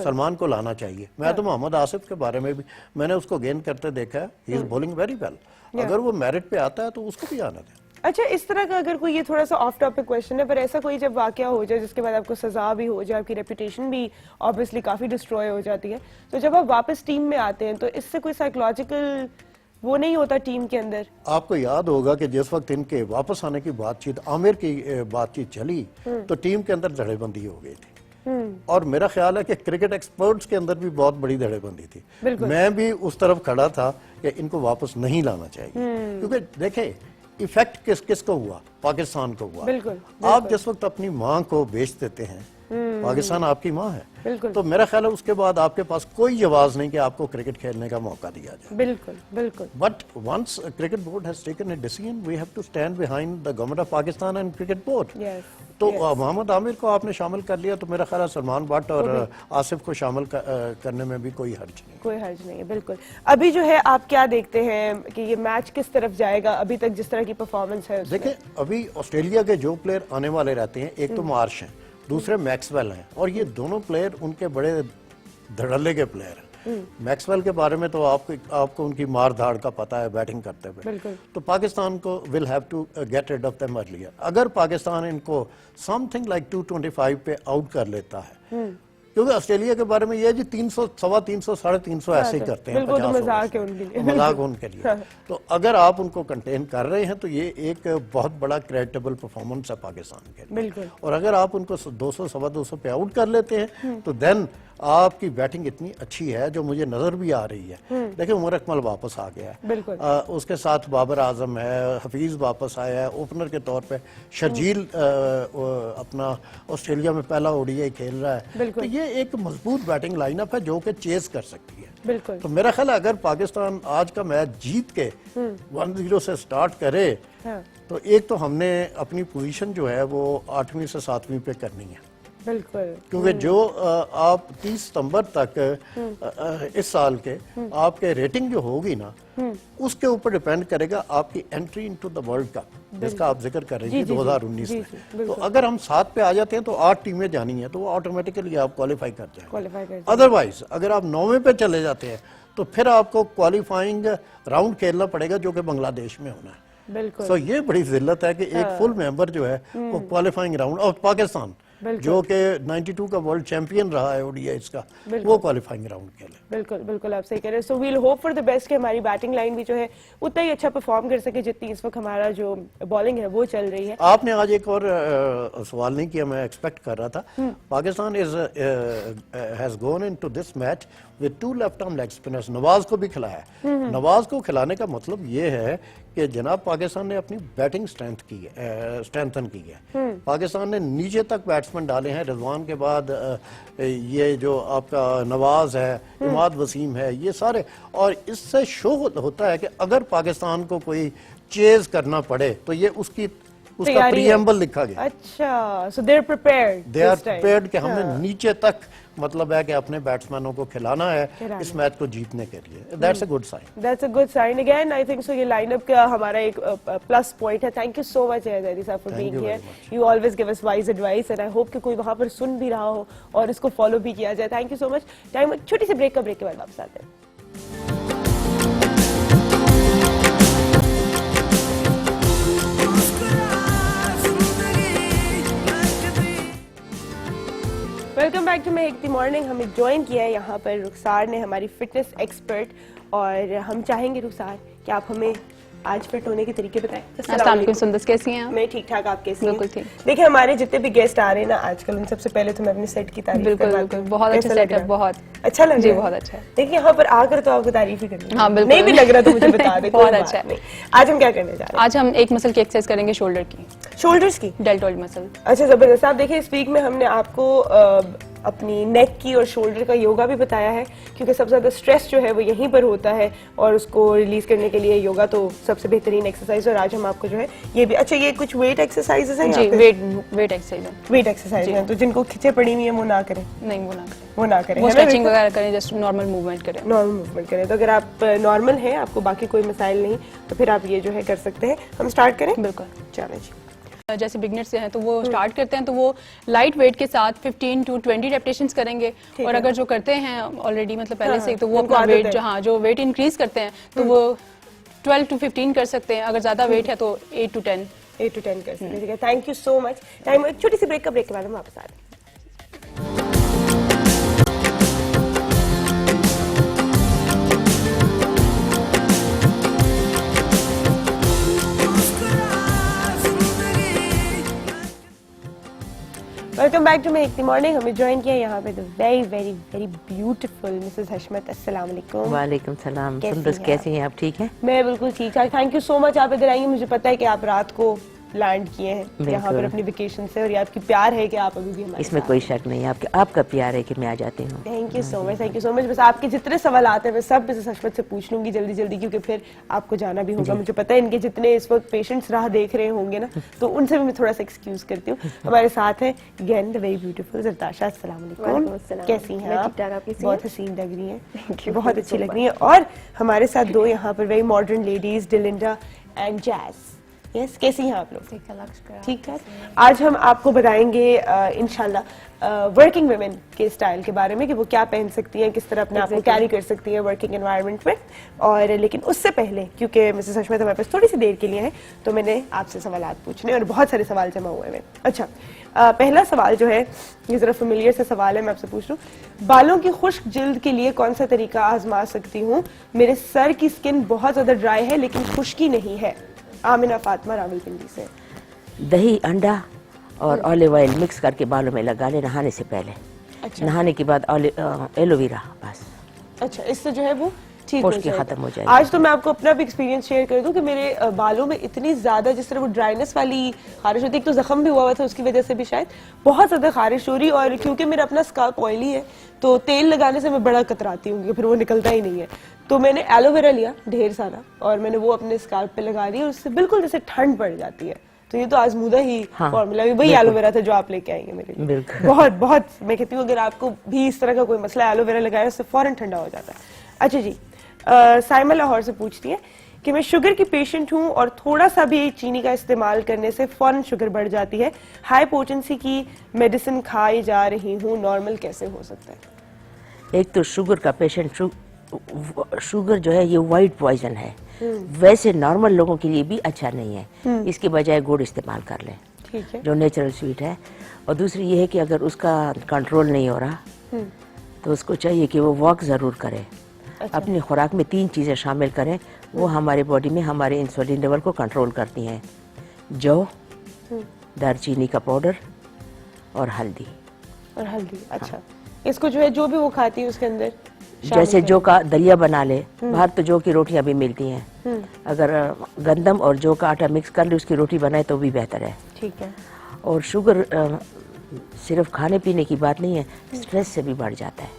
सलमान को लाना चाहिए। मैं तो मोहम्मद आसिफ के बारे में भी मैंने उसको गेंद करते देखा है, he is bowling very well, अगर वो मेरिट पे आता है तो उसको भी आना दें। अच्छा, इस तरह का अगर कोई, ये थोड़ा सा ऑफ टॉपिक क्वेश्चन है, पर ऐसा कोई जब वाकया हो जाए जिसके बाद आपको सजा भी हो जाए, आपकी रेपुटेशन भी ऑब्वियसली काफी डिस्ट्रॉय हो जाती है, तो जब आप वापस टीम में आते हैं तो इससे कोई साइकोलॉजिकल वो नहीं होता टीम के अंदर? आपको याद होगा कि जिस वक्त इनके वापस आने की बातचीत, आमिर की बातचीत चली तो टीम के अंदर धड़ेबंदी हो गई थी और मेरा ख्याल है कि क्रिकेट एक्सपर्ट्स के अंदर भी बहुत बड़ी धड़ेबंदी थी। मैं भी उस तरफ खड़ा था कि इनको वापस नहीं लाना चाहिए, क्योंकि देखें इफेक्ट किस किस को हुआ? पाकिस्तान को हुआ। आप जिस वक्त अपनी माँ को बेच देते हैं, पाकिस्तान आपकी माँ है, तो मेरा ख्याल है उसके बाद आपके पास कोई जवाब नहीं कि आपको क्रिकेट खेलने का मौका दिया जाए। बिल्कुल। But once cricket board has taken a decision, we have to stand behind the government of Pakistan and cricket board. तो मोहम्मद आमिर को आपने शामिल कर लिया तो मेरा ख्याल है सलमान बट और आसिफ को शामिल करने में भी कोई हर्ज नहीं है। बिल्कुल। अभी जो है आप क्या देखते हैं कि ये मैच किस तरफ जाएगा? अभी तक जिस तरह की परफॉर्मेंस है, देखिए अभी ऑस्ट्रेलिया के जो प्लेयर आने वाले रहते हैं, एक तो मार्श हैं, दूसरे मैक्सवेल हैं, और ये दोनों प्लेयर उनके बड़े धड़ल्ले के प्लेयर हैं। मैक्सवेल के बारे में तो आपको उनकी मार धाड़ का पता है बैटिंग करते हुए, तो पाकिस्तान को will have to get rid of them earlier. अगर पाकिस्तान इनको समथिंग लाइक 225 पे आउट कर लेता है, क्योंकि ऑस्ट्रेलिया के बारे में ये जी 300, 350, 350 ऐसे ही करते हैं, मजाक उनके लिए। तो अगर आप उनको कंटेन कर रहे हैं तो ये एक बहुत बड़ा क्रेडिटेबल परफॉर्मेंस है पाकिस्तान के लिए। और अगर आप उनको 200, 250 पे आउट कर लेते हैं तो देन आपकी बैटिंग इतनी अच्छी है जो मुझे नजर भी आ रही है। देखिए उमर अकमल वापस आ गया है, उसके साथ बाबर आजम है, हफीज वापस आया है ओपनर के तौर पे, शर्जील अपना ऑस्ट्रेलिया में पहला ओडीआई खेल रहा है, तो ये एक मजबूत बैटिंग लाइनअप है जो कि चेस कर सकती है। तो मेरा ख्याल है अगर पाकिस्तान आज का मैच जीत के 1-0 से स्टार्ट करे तो एक तो हमने अपनी पोजीशन जो है वो 8वीं से 7वीं पे करनी है। क्योंकि जो आप 30 सितंबर तक इस साल के आपके रेटिंग जो होगी ना, उसके ऊपर डिपेंड करेगा आपकी entry into the world cup, जिसका आप जिक्र कर रही थी 2019 में। तो अगर हम 7 पे आ जाते हैं तो 8 टीमें जानी है, तो वो ऑटोमेटिकली आप क्वालिफाई कर जाएंगे। अदरवाइज अगर आप 9वें पे चले जाते हैं तो फिर आपको क्वालिफाइंग राउंड खेलना पड़ेगा जो कि बांग्लादेश में होना है। तो ये बड़ी जिल्लत है कि एक फुल मेंबर जो है वो क्वालिफाइंग राउंड, और पाकिस्तान जो कि 92 का वर्ल्ड चैंपियन रहा है ओडीआईज का, वो क्वालिफाइंग राउंड खेले। बिल्कुल आप सही कह रहे हैं। So we'll hope for the best कि हमारी बैटिंग लाइन भी जो है उतना ही अच्छा परफॉर्म कर सके जितनी इस वक्त हमारा जो बॉलिंग है वो चल रही है। आपने आज एक और सवाल नहीं किया, मैं एक्सपेक्ट कर रहा था। Pakistan has gone into this match with 2 left arm leg spinners. Nawaz को भी खिलाया है। नवाज को खिलाने का मतलब ये है कि जनाब पाकिस्तान ने अपनी बैटिंग स्ट्रेंथन की है। पाकिस्तान ने नीचे तक बैट्समैन डाले हैं, रिजवान के बाद ये जो आपका नवाज है, इमाद वसीम है, ये सारे, और इससे शो होता है कि अगर पाकिस्तान को कोई चेज करना पड़े तो ये उसका प्रीएम्बल लिखा गया। अच्छा, सो दे आर प्रिपेयर्ड कि हमने नीचे तक, मतलब है कि अपने बैट्समैनों को खिलाना है इस मैच को जीतने के लिए। That's a good sign again. I think so ये लाइनअप का हमारा एक प्लस पॉइंट है। Thank you so much Zaidi साहब for being here. You always give us wise advice and I hope कि कोई वहां पर सुन भी रहा हो और इसको फॉलो भी किया जाए। Thank you so much. Time छोटी सी ब्रेक के बाद वापस आते हैं। Welcome back to Mehakti Morning. हमें ज्वाइन किया है यहाँ पर रुखसार ने, हमारी फिटनेस एक्सपर्ट, और हम चाहेंगे रुखसार कि आप हमें आज फिट होने के तरीके बताएं। अस्सलाम वालेकुम सुंदस, कैसी हैं आप? मैं ठीक ठाक, आप कैसी हैं? बिल्कुल ठीक। देखिए हमारे जितने भी गेस्ट आ रहे हैं ना आजकल, उन सबसे पहले तो मैं अपने सेट की तारीफ बिल्कुल करवाती बिल्कुल, हूँ। बहुत अच्छा कैसा लग सेटअप, रहा है? बहुत अच्छा लग जी, रहा है? बहुत अच्छा है। देखिए यहाँ पर आकर तो आपको तारीफ ही करनी है। हाँ, बिल्कुल। नहीं भी लग रहा तो मुझे बता दें, बहुत कोई बात अच्छा है। नहीं। आज हम क्या करने जा रहे आज हम एक मसल की एक्सरसाइज करेंगे, शोल्डर की, हैं? शोल्डर्स की। Deltoid muscle. अच्छा जबरदस्त। आप देखिए इस वीक में हमने आपको अपनी नेक की और शोल्डर का योगा भी बताया है, क्योंकि सबसे ज्यादा स्ट्रेस जो है वो यहीं पर होता है और उसको रिलीज करने के लिए योगा तो सबसे बेहतरीन एक्सरसाइज है। और आज हम आपको जो है ये भी, अच्छा ये कुछ वेट एक्सरसाइजेस हैं जी, वेट एक्सरसाइज है। वेट एक्सरसाइज हैं, तो जिनको खिंचे पड़ी हुई है वो ना करें, नहीं, वो ना करें, वो ना करें, वो है ना? स्ट्रेचिंग वगैरह करें, जस्ट नॉर्मल मूवमेंट करें। नॉर्मल मूवमेंट करें। तो अगर आप नॉर्मल हैं, आपको बाकी कोई मसाइल नहीं, तो फिर आप ये जो है कर सकते हैं। हम स्टार्ट करें? बिल्कुल। चलो जी। जैसे बिगनर से हैं तो वो स्टार्ट करते हैं तो वो लाइट वेट के साथ 15 to 20 रेपिटेशंस करेंगे। और अगर जो करते हैं ऑलरेडी मतलब पहले से, तो वो उनको अपना आदत वेट है। जो वेट इंक्रीज करते हैं तो वो 12 to 15 कर सकते हैं। अगर ज्यादा वेट है तो 8 to 10। 8 to 10 कर सकते हैं। ठीक है, thank you so much. Time, एक छोटी सी ब्रेक के बाद हम वापस आ रहे हैं। Welcome back to make the morning. हमें ज्वाइन किया यहाँ पे the very very very beautiful Mrs Hashmat. अस्सलाम वालेकुम। वालेकुम सलाम। कैसी सुंदस, हैं कैसी हैं आप? ठीक हैं? मैं बिल्कुल ठीक ठाक। थैंक यू सो मच, आप इधर आएंगे। मुझे पता है कि आप रात को लैंड किए हैं यहाँ पर अपनी वेकेशन से, और ये आपकी प्यार है कि आप अभी भी हमारे इसमें कोई शक नहीं है, आपका प्यार है कि मैं आ जाती हूँ। Thank you so much, thank you so much. बस आपके जितने सवाल आते हैं मैं सब मिसेस हशमत से पूछ लूंगी जल्दी जल्दी, क्योंकि फिर आपको जाना भी होगा। मुझे पता है इनके जितने इस वक्त पेशेंट्स राह देख रहे होंगे ना, तो उनसे भी मैं थोड़ा सा एक्सक्यूज करती हूँ। हमारे साथ हैं अगेन द वेरी ब्यूटीफुल ज़रताशा। अस्सलाम वालेकुम, कैसी हैं आप? बहुत हसीन लग रही हैं, बहुत अच्छी लग रही हैं। और हमारे साथ दो यहाँ पर very modern ladies, Delinda and Jazz. Yes, कैसी हैं आप लोग? ठीक ठाक। आज हम आपको बताएंगे इंशाल्लाह वर्किंग वुमेन के स्टाइल के बारे में, कि वो क्या पहन सकती हैं, किस तरह अपने आप को कैरी कर सकती हैं वर्किंग एनवायरनमेंट में। और लेकिन उससे पहले, क्योंकि मिसेस हशमत हमारे पास थोड़ी सी देर के लिए है, तो मैंने आपसे सवाल पूछने और बहुत सारे सवाल जमा हुए हैं। अच्छा, पहला सवाल जो है ये जरा फेमिलियर सा सवाल है, मैं आपसे पूछ लूँ, बालों की खुश्क जिल्द के लिए कौन सा तरीका आजमा सकती हूँ? मेरे सर की स्किन बहुत ज्यादा ड्राई है लेकिन खुश्की नहीं है। आमिना फातिमा रावलपिंडी से। दही, अंडा और ऑलिव ऑयल मिक्स करके बालों में लगा ले नहाने से पहले। अच्छा। नहाने के बाद एलोवेरा, बस अच्छा, इससे जो है वो ठीक हो खुश्की जाएगा। खत्म हो जाएगी। आज तो मैं आपको अपना भी एक्सपीरियंस शेयर कर दूं कि मेरे बालों में इतनी ज्यादा, जिस तरह वो ड्राइनेस वाली खारिश होती है, एक तो जख्म भी हुआ था उसकी वजह से भी शायद बहुत ज्यादा खारिश हो रही। और क्योंकि मेरा अपना स्काल्प ऑयली है तो तेल लगाने से मैं बड़ा कतराती हूँ, फिर वो निकलता ही नहीं है। तो मैंने एलोवेरा लिया ढेर सारा और मैंने वो अपने स्काल्प पे लगा दिया, और उससे बिल्कुल जैसे ठंड पड़ जाती है। तो ये तो आजमूदा ही फॉर्मूला, वही एलोवेरा था जो आप लेके आएंगे मेरे लिए। बिल्कुल। बहुत बहुत मैं कहती हूँ अगर आपको भी इस तरह का कोई मसला, एलोवेरा लगाया उससे फौरन ठंडा हो जाता है। अच्छा जी, साइमा लाहौर से पूछती है कि मैं शुगर की पेशेंट हूँ और थोड़ा सा भी चीनी का इस्तेमाल करने से फौरन शुगर बढ़ जाती है। हाई पोटेंसी की मेडिसिन खाई जा रही हूँ, नॉर्मल कैसे हो सकता है? एक तो शुगर का पेशेंट, शुगर जो है ये वाइट पॉइजन है, वैसे नॉर्मल लोगों के लिए भी अच्छा नहीं है। इसके बजाय गुड़ इस्तेमाल कर लें, ठीक है। जो नेचुरल स्वीट है। और दूसरी ये है कि अगर उसका कंट्रोल नहीं हो रहा तो उसको चाहिए कि वो वॉक ज़रूर करे। अच्छा। अपनी खुराक में 3 चीज़ें शामिल करें, वो हमारे बॉडी में हमारे इंसुलिन लेवल को कंट्रोल करती हैं। जौ, दालचीनी का पाउडर और हल्दी। और हल्दी, अच्छा। इसको जो है जो भी वो खाती है उसके अंदर जैसे जौ का दलिया बना ले, बाहर तो जौ की रोटियां भी मिलती हैं, अगर गंदम और जौ का आटा मिक्स कर ले उसकी रोटी बनाए तो भी बेहतर है। ठीक है। और शुगर सिर्फ खाने पीने की बात नहीं है, स्ट्रेस से भी बढ़ जाता है।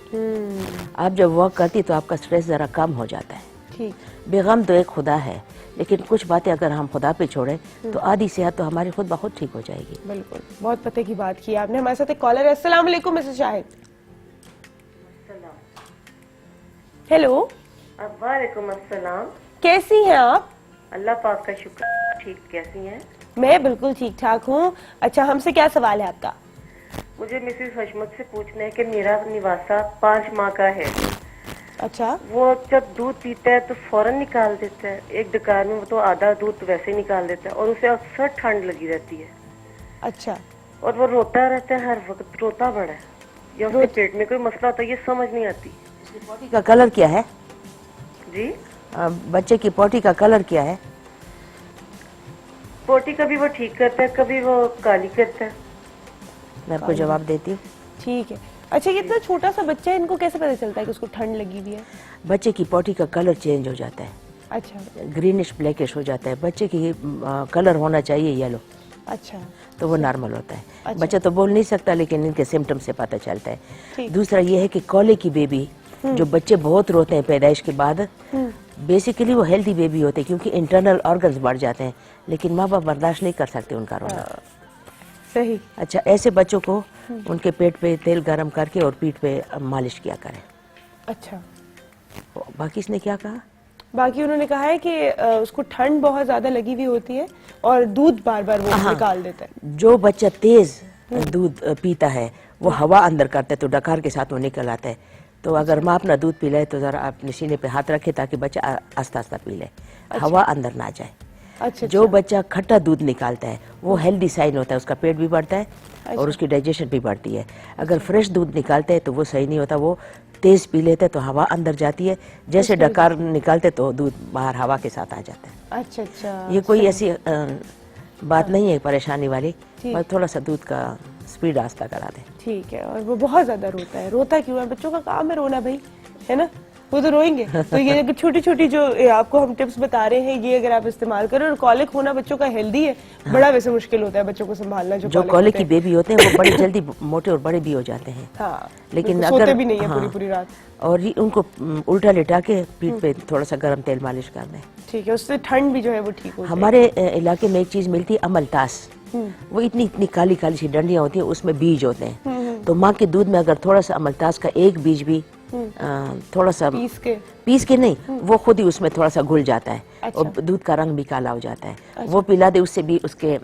आप जब वॉक करती तो आपका स्ट्रेस ज़रा कम हो जाता है। ठीक। बेगम तो एक खुदा है, लेकिन कुछ बातें अगर हम खुदा पे छोड़ें तो आधी सेहत तो हमारी खुद ब खुद ठीक हो जाएगी। बिल्कुल, बहुत पते की बात की आपने। हमारे साथ एक कॉलर है। अस्सलाम वालेकुम मिसेस शाहिद। हेलो। वालेकुम अस्सलाम। कैसी हैं आप? अल्लाह पाक का शुक्र, ठीक। कैसी हैं? मैं बिल्कुल ठीक ठाक हूँ। अच्छा, हमसे क्या सवाल है आपका? मुझे मिसेस हशमत से पूछना है कि मेरा निवासा 5 माह का है। अच्छा। वो जब दूध पीता है तो फौरन निकाल देता है, एक डकार में वो तो आधा दूध वैसे ही निकाल देता है, और उसे अक्सर ठंड लगी रहती है। अच्छा। और वो रोता रहता है, हर वक्त रोता बड़ा है, या उसके पेट में कोई मसला होता है, ये समझ नहीं आती। पोटी का कलर क्या है जी? बच्चे की पोटी का कलर क्या है? पोटी कभी वो ठीक करता है, कभी वो काली करता है। मैं आपको जवाब देती हूँ। ठीक है। अच्छा, ये इतना छोटा सा बच्चा है, इनको कैसे पता चलता है कि उसको ठंड लगी हुई है? बच्चे की पोटी का कलर चेंज हो जाता है, अच्छा ग्रीनिश ब्लैकिश हो जाता है। बच्चे की कलर होना चाहिए येलो, अच्छा तो वो नॉर्मल होता है। अच्छा। बच्चा तो बोल नहीं सकता, लेकिन इनके सिम्टम से पता चलता है। ठीक। दूसरा ये है कि कॉले की बेबी, जो बच्चे बहुत रोते हैं पैदाइश के बाद, बेसिकली वो हेल्दी बेबी होते हैं क्योंकि इंटरनल ऑर्गन्स बढ़ जाते हैं, लेकिन माँ बाप बर्दाश्त नहीं कर सकते उनका रोना। सही। अच्छा, ऐसे बच्चों को उनके पेट पे तेल गरम करके और पीठ पे मालिश किया करें। अच्छा, बाकी इसने क्या कहा? बाकी उन्होंने कहा है कि उसको ठंड बहुत ज्यादा लगी हुई होती है और दूध बार बार वो निकाल देता है। जो बच्चा तेज दूध पीता है वो हवा अंदर करता है, तो डकार के साथ वो निकल आता है। तो अगर माँ अपना दूध पी ले तो जरा अपने सीने पे हाथ रखे ताकि बच्चा आस्ता आस्ता पी ले, हवा अंदर ना जाए। अच्छा, जो बच्चा खट्टा दूध निकालता है वो हेल्दी साइन होता है, उसका पेट भी बढ़ता है और उसकी डाइजेशन भी बढ़ती है। अगर फ्रेश दूध निकालते हैं तो वो सही नहीं होता, वो तेज पी लेते हैं तो हवा अंदर जाती है, जैसे डकार निकालते तो दूध बाहर हवा के साथ आ जाता है। अच्छा अच्छा, ये कोई ऐसी बात नहीं है परेशानी वाली, बस थोड़ा सा दूध का स्पीड आस्ता करा दें। ठीक है। और वो बहुत ज्यादा रोता है, रोता क्यों है? बच्चों का काम है रोना भाई, है ना? वो तो रोएंगे। तो ये छोटी छोटी जो आपको हम टिप्स बता रहे हैं, ये अगर आप इस्तेमाल करें। और कॉलिक होना बच्चों का हेल्दी है, बड़ा वैसे मुश्किल होता है बच्चों को संभालना। जो कॉलिक की बेबी होते हैं वो बड़े जल्दी मोटे और बड़े भी हो जाते हैं। हाँ, लेकिन सोते अगर भी नहीं है पूरी रात। और ये उनको उल्टा लिटा के पीठ पे थोड़ा सा गर्म तेल मालिश कर दें। ठीक है, उससे ठंड भी जो है वो ठीक हो जाएगी। हमारे इलाके में एक चीज मिलती है अमलतास, वो इतनी इतनी काली काली सी डंडियां होती हैं, उसमें बीज होते हैं। तो माँ के दूध में अगर थोड़ा सा अमलतास का एक बीज भी थोड़ा सा पीस के नहीं, वो खुद ही उसमें थोड़ा सा घुल जाता है। अच्छा। और दूध का रंग भी काला हो जाता है। अच्छा। वो पिला दे, उससे भी उसके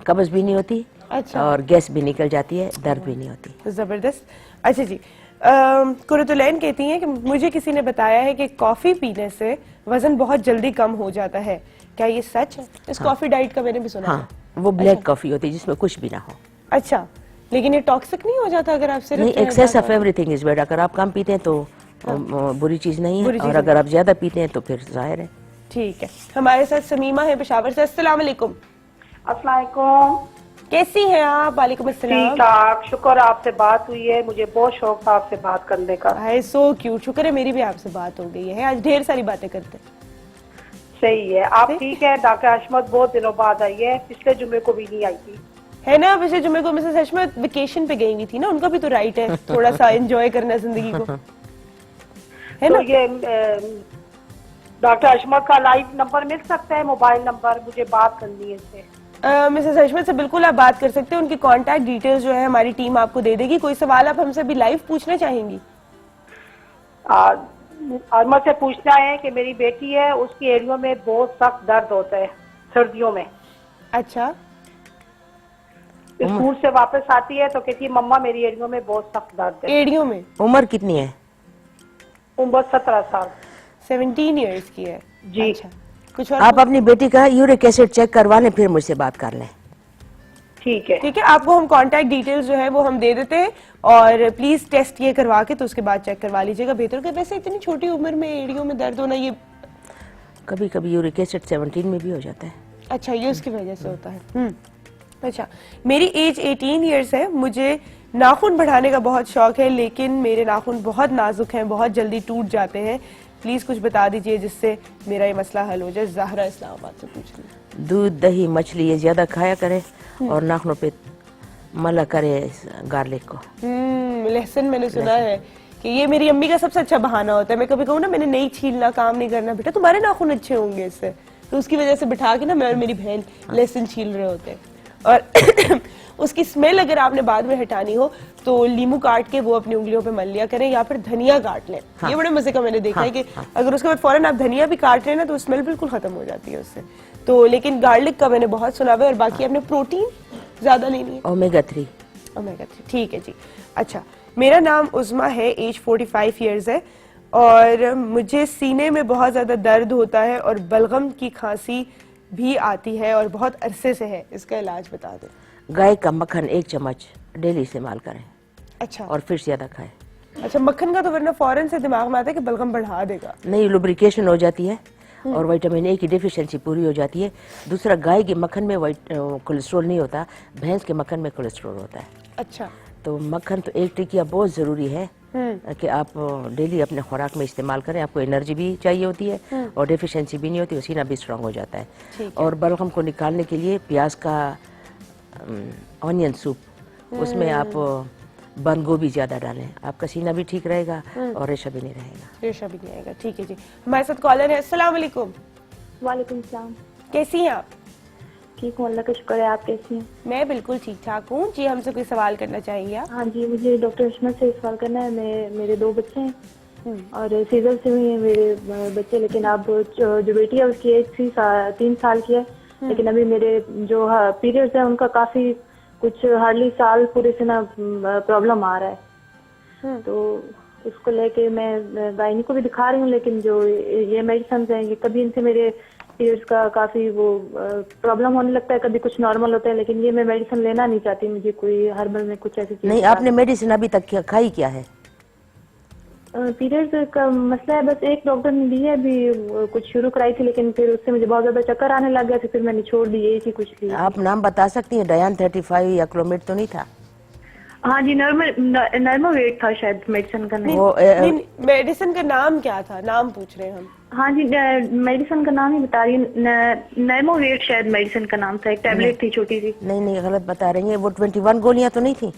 कब्ज भी नहीं होती। अच्छा। और गैस भी निकल जाती है, दर्द भी नहीं होती। जबरदस्त। अच्छा जी, कुरतुलैन कहती हैं कि मुझे किसी ने बताया है कि कॉफी पीने से वजन बहुत जल्दी कम हो जाता है, क्या ये सच है? इस कॉफी डाइट का मैंने भी सुना है। वो ब्लैक कॉफी होती है जिसमें कुछ भी ना हो। अच्छा, लेकिन ये टॉक्सिक नहीं हो जाता अगर आप सिर्फ? नहीं, excess of everything is bad. अगर आप कम पीते हैं तो बुरी चीज नहीं है, और अगर आप ज्यादा पीते हैं तो फिर जाहिर है। ठीक है। हमारे साथ समीमा है पेशावर से। अस्सलाम वालेकुम। अस्सलाम वालेकुम। कैसी हैं आप? वालेकुम अस्सलाम। ठीक ठाक, शुक्र आपसे बात हुई है, मुझे बहुत शौक था आपसे बात करने का। हाय, सो क्यूट। शुक्र है मेरी भी आपसे बात हो गई है, आज ढेर सारी बातें करते हैं। सही है, आप ठीक है? डॉक्टर हशमत बहुत दिनों बाद आई है, पिछले जुम्मे को भी नहीं आई थी, है ना? पिछले जुम्मे को मिसेस हशमत वेकेशन पे गई हुई थी ना, उनका भी तो राइट है थोड़ा सा एंजॉय करना जिंदगी को, है ना? तो ये डॉक्टर हशमत का लाइव नंबर मिल सकता है, मोबाइल नंबर? मुझे बात करनी है इससे। मिसेस हशमत से बिल्कुल आप बात कर सकते हैं, उनकी कांटेक्ट डिटेल्स जो है हमारी टीम आपको दे देगी। कोई सवाल आप हमसे भी लाइव पूछना चाहेंगी? और मुझसे पूछना है कि मेरी बेटी है, उसकी एड़ियों में बहुत सख्त दर्द होता है सर्दियों में। अच्छा। स्कूल से वापस आती है तो कहती है मम्मा मेरी एड़ियों में बहुत सख्त दर्द है। एड़ियों में? उम्र कितनी है? उम्र 17 साल। 17 इयर्स की है जी। अच्छा, कुछ और? आप अपनी बेटी का यूरिक एसिड चेक करवा लें, फिर मुझसे बात कर लें। ठीक है, ठीक है। आपको हम कांटेक्ट डिटेल्स जो है वो हम दे देते हैं, और प्लीज टेस्ट ये करवा के तो उसके बाद चेक करवा लीजिएगा, बेहतर होगा। वैसे इतनी छोटी उम्र में एड़ियों में दर्द होना, ये कभी कभी यूरिक एसिड 17 में भी हो जाता है। अच्छा, ये उसकी वजह से होता है। अच्छा, मेरी एज 18 इयर्स है, मुझे नाखून बढ़ाने का बहुत शौक है, लेकिन मेरे नाखून बहुत नाजुक हैं, बहुत जल्दी टूट जाते हैं। प्लीज कुछ बता दीजिए जिससे मेरा ये मसला हल हो जाए। ज़हरा इस्लामाबाद से पूछ रही हूं। दूध, दही, मछली ये ज्यादा खाया करे और नाखूनों पे मला करे गार्लिक को। लहसुन मैंने सुना है कि ये मेरी अम्मी का सबसे अच्छा बहाना होता है। मैं कभी कहूँ ना मैंने नहीं छीलना, काम नहीं करना, बेटा तुम्हारे नाखून अच्छे होंगे इससे, तो उसकी वजह से बिठा के ना मैं और मेरी बहन लहसुन छील रहे होते हैं। और उसकी स्मेल अगर आपने बाद में हटानी हो तो लीमू काट के वो अपनी उंगलियों पे मल लिया करें, या फिर धनिया काट लें। ये बड़े मजे का मैंने देखा है कि अगर उसके बाद फौरन आप धनिया भी काट लें ना तो स्मेल बिल्कुल खत्म हो जाती है उससे। तो लेकिन गार्लिक का मैंने बहुत सुना हुआ है। और बाकी आपने प्रोटीन ज्यादा लेनी है, ओमेगा 3। ओमेगा 3, ठीक है जी। अच्छा, मेरा नाम उज़मा है, एज 45 इयर्स है, और मुझे सीने में बहुत ज्यादा दर्द होता है और बलगम की खांसी भी आती है और बहुत अरसे से है, इसका इलाज बता दें। गाय का मक्खन 1 चम्मच डेली इस्तेमाल करें। अच्छा। और फिश ज्यादा खाएं। अच्छा, मक्खन का तो वरना फौरन से दिमाग में आता है कि बलगम बढ़ा देगा। नहीं, लुब्रिकेशन हो जाती है और विटामिन ए की डिफिशियंसी पूरी हो जाती है। दूसरा, गाय के मक्खन में कोलेस्ट्रॉल नहीं होता, भैंस के मक्खन में कोलेस्ट्रॉल होता है। अच्छा, तो मक्खन तो एक टिकिया बहुत ज़रूरी है कि आप डेली अपने खुराक में इस्तेमाल करें। आपको एनर्जी भी चाहिए होती है और डिफिशियंसी भी नहीं होती, सीना भी स्ट्रांग हो जाता है। और बलगम को निकालने के लिए प्याज का ऑनियन सूप, उसमें आप बंद गोभी ज़्यादा डालें, आपका सीना भी ठीक रहेगा और रेशा भी नहीं रहेगा। रेशा भी नहीं आएगा। ठीक है जी, हमारे साथ कॉलर है। अस्सलाम वालेकुम। वालेकुम सलाम। कैसी हैं आप? ठीक हूँ, अल्लाह का शुक्र है। आप कैसी हैं? मैं बिल्कुल ठीक ठाक हूँ जी। हमसे कोई सवाल करना चाहेंगे आप? हाँ जी, मुझे डॉक्टर अशमत से सवाल करना है। मेरे 2 बच्चे हैं और सीजर से हुए हैं मेरे बच्चे, लेकिन अब जो बेटी है उसकी एज 3 साल की है, लेकिन अभी मेरे जो पीरियड्स है उनका काफी कुछ हार्डली साल पूरे से ना प्रॉब्लम आ रहा है। तो उसको लेके मैं गायनी को भी दिखा रही हूँ, लेकिन जो ये मेडिसिन हैं, ये कभी इनसे मेरे पीरियड्स का काफी वो प्रॉब्लम होने लगता है, कभी कुछ नॉर्मल होता है, लेकिन ये मैं मेडिसिन लेना नहीं चाहती। मुझे कोई हर्बल में कुछ ऐसी चीज नहीं, आपने मेडिसिन अभी तक खाई क्या है? पीरियड्स का मसला है, बस एक डॉक्टर ने दी है, अभी कुछ शुरू कराई थी, लेकिन फिर उससे मुझे बहुत ज्यादा चक्कर आने लग गया, फिर मैंने छोड़ दी। एक ही कुछ ली। आप नाम बता सकती हैं? डायन 35 या क्लोमिड तो नहीं था? हाँ जी, नर्मोवेट था शायद मेडिसिन का नाम। नहीं, मेडिसिन का नाम क्या था? नाम पूछ रहे हैं हम। हाँ जी, मेडिसिन का नाम ही बता रही हूँ, नर्मोवेट शायद मेडिसिन का नाम था, एक टैबलेट थी छोटी सी। नहीं, गलत बता रही हैं। वो 21 गोलियां तो नहीं थी?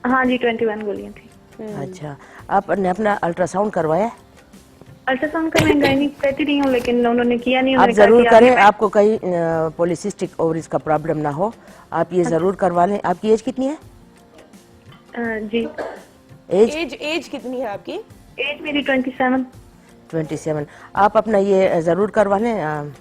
हाँ जी, 21 गोलियां थी। अच्छा, आपने अपना अल्ट्रासाउंड करवाया? अल्ट्रासाउंड का मैं गायनी कहती रही हूँ, लेकिन उन्होंने किया नहीं। आप जरूर करें, आपको कहीं पॉलिसिस्टिक ओवरीज का प्रॉब्लम ना हो, आप ये जरूर करवा लें। आपकी एज कितनी है? जी, एज कितनी है आपकी? एज मेरी 27। आप अपना ये जरूर करवा लें,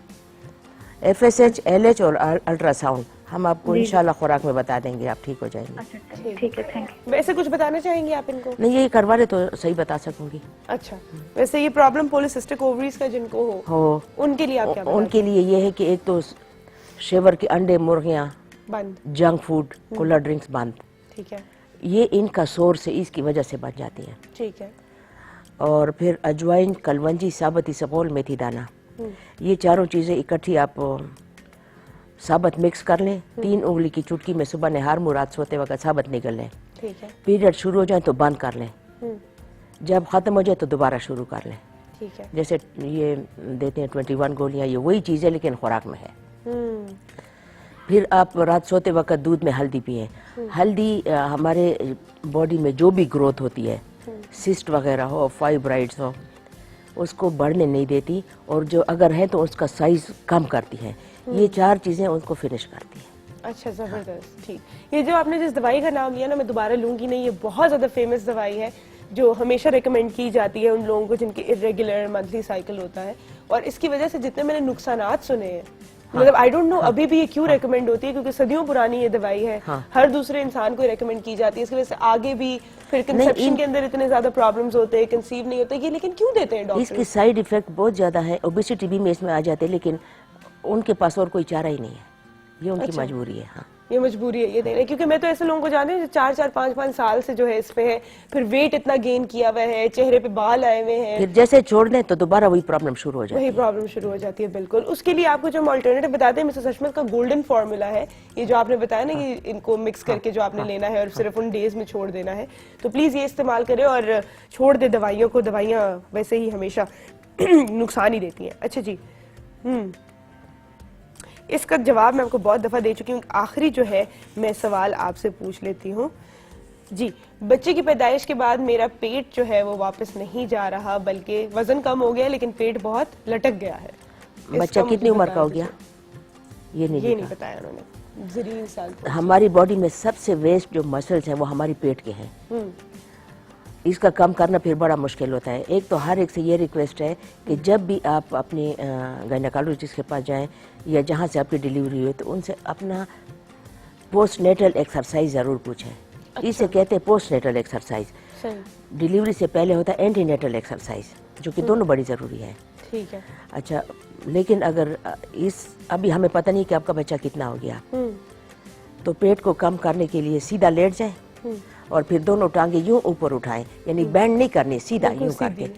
FSH, LH और अल्ट्रासाउंड। हम आपको इंशाल्लाह खुराक में बता देंगे, आप ठीक हो जाएंगे। अच्छा, ठीक है, थैंक यू। वैसे कुछ बताना चाहेंगे आप इनको? नहीं, यही करवा ले तो सही बता सकूंगी। अच्छा, वैसे ये प्रॉब्लम पॉलिसिस्टिक ओवरीज का जिनको हो उनके लिए आप क्या बताएं? उनके लिए ये है कि एक तो शेवर के अंडे, मुर्गियां बंद, जंक फूड, कूलर ड्रिंक्स बंद। ठीक है, ये इनका सोर्स है, इसकी वजह से बन जाती है। ठीक है। और फिर अजवाइन, कलवंजी, साबुत इसबगोल, मेथी दाना, ये चारों चीज़ें इकट्ठी आप साबुत मिक्स कर लें। 3 उंगली की चुटकी में सुबह नहार मुँह, रात सोते वक्त साबुत निकल लें। ठीक है, पीरियड शुरू हो जाए तो बंद कर लें, जब ख़त्म हो जाए तो दोबारा शुरू कर लें। ठीक है। जैसे ये देते हैं 21 गोलियां, ये वही चीज़ है लेकिन खुराक में है। फिर आप रात सोते वक्त दूध में हल्दी पिएं। हल्दी हमारे बॉडी में जो भी ग्रोथ होती है, सिस्ट वगैरह हो, फाइब्राइड्स हो, उसको बढ़ने नहीं देती, और जो अगर है तो उसका साइज कम करती है। ये 4 चीज़ें उसको फिनिश करती है। अच्छा, जबरदस्त। ठीक, ये जो आपने जिस दवाई का नाम लिया ना, मैं दोबारा लूंगी नहीं, ये बहुत ज्यादा फेमस दवाई है जो हमेशा रिकमेंड की जाती है उन लोगों को जिनके इरेगुलर मंथली साइकिल होता है, और इसकी वजह से जितने मैंने नुकसानात सुने हैं, मतलब आई डोंट नो अभी भी ये क्यों रेकमेंड होती है, क्योंकि सदियों पुरानी ये दवाई है। हर दूसरे इंसान को रेकमेंड की जाती है, इसकी वजह से आगे भी फिर कंसेप्शन के अंदर इतने ज्यादा प्रॉब्लम्स होते हैं, कंसीव नहीं होते, ये लेकिन क्यों देते हैं डॉक्टर? इसकी साइड इफेक्ट बहुत ज़्यादा है, ओबेसिटी भी में इसमें आ जाते हैं, लेकिन उनके पास और कोई चारा ही नहीं है, ये उनकी मजबूरी है। हाँ, ये मजबूरी है ये देना, क्योंकि मैं तो ऐसे लोगों को जानती हूँ जो 4-4, 5-5 साल से जो है इस पे है, फिर वेट इतना गेन किया हुआ है, चेहरे पे बाल आए हुए हैं, फिर जैसे छोड़ दें तो दोबारा वही प्रॉब्लम शुरू हो जाती वही है। प्रॉब्लम शुरू हो जाती है। बिल्कुल, उसके लिए आपको जो हम अल्टरनेटिव बताते हैं, मिसेस अशमत का गोल्डन फॉर्मूला है, ये जो आपने बताया ना कि इनको मिक्स करके जो आपने लेना है और सिर्फ उन डेज में छोड़ देना है, तो प्लीज ये इस्तेमाल करें और छोड़ दे दवाइयों को। दवाइयाँ वैसे ही हमेशा नुकसान ही देती हैं। अच्छा जी, इसका जवाब मैं आपको बहुत दफ़ा दे चुकी हूँ। आखिरी जो है मैं सवाल आपसे पूछ लेती हूँ जी। बच्चे की पैदाइश के बाद मेरा पेट जो है वो वापस नहीं जा रहा, बल्कि वजन कम हो गया लेकिन पेट बहुत लटक गया है। बच्चा कितनी उम्र का हो गया? ये नहीं बताया उन्होंने। 0 साल। हमारी बॉडी में सबसे वेस्ट जो मसल्स हैं वो हमारी पेट के हैं। इसका कम करना फिर बड़ा मुश्किल होता है। एक तो हर एक से ये रिक्वेस्ट है कि जब भी आप अपने गायनेकोलॉजिस्ट के पास जाएं या जहाँ से आपकी डिलीवरी हुई तो उनसे अपना पोस्ट नेटल एक्सरसाइज ज़रूर पूछें। अच्छा। इसे कहते हैं पोस्ट नेटल एक्सरसाइज। डिलीवरी से पहले होता है एंटी नेटल एक्सरसाइज, जो कि दोनों बड़ी ज़रूरी है। ठीक है। अच्छा, लेकिन अगर अभी हमें पता नहीं कि आपका बच्चा कितना हो गया, तो पेट को कम करने के लिए सीधा लेट जाए और फिर दोनों टांगे यूं ऊपर उठाएं, यानी बैंड नहीं करनी, सीधा यूं करके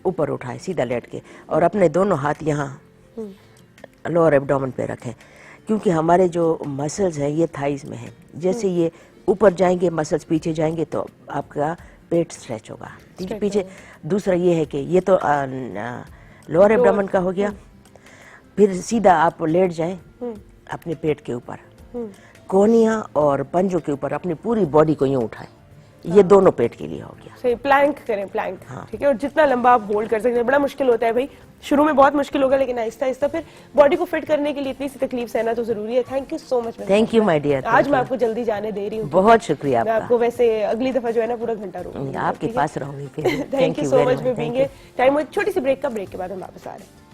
ऊपर उठाएं, सीधा लेट के, और अपने दोनों हाथ यहाँ लोअर एब्डोमेन पे रखें, क्योंकि हमारे जो मसल्स हैं ये थाइज में हैं, जैसे ये ऊपर जाएंगे मसल्स पीछे जाएंगे तो आपका पेट स्ट्रेच होगा, ठीक है पीछे। दूसरा ये है कि ये तो लोअर एब्डोमेन का हो गया, फिर सीधा आप लेट जाएं अपने पेट के ऊपर, कोहनियां और पंजों के ऊपर अपनी पूरी बॉडी को यूं उठाएं, ये दोनों पेट के लिए हो गया। सही, प्लैंक करें, प्लैंक, हाँ। ठीक है। और जितना लंबा आप होल्ड कर सकते हैं, बड़ा मुश्किल होता है भाई, शुरू में बहुत मुश्किल होगा, लेकिन आहिस्ता आहिस्ता फिर बॉडी को फिट करने के लिए इतनी सी तकलीफ सहना तो जरूरी है। Thank you so much. Thank you my dear. आज मैं आपको जल्दी जाने दे रही हूँ, बहुत शुक्रिया मैं आपका। आपको वैसे अगली दफा जो है ना पूरा घंटा रोकूंगी, आपके पास रहूंगी फिर। Thank you so much for being here. Time छोटी सी ब्रेक का, ब्रेक के बाद हम वापस आ रहे हैं।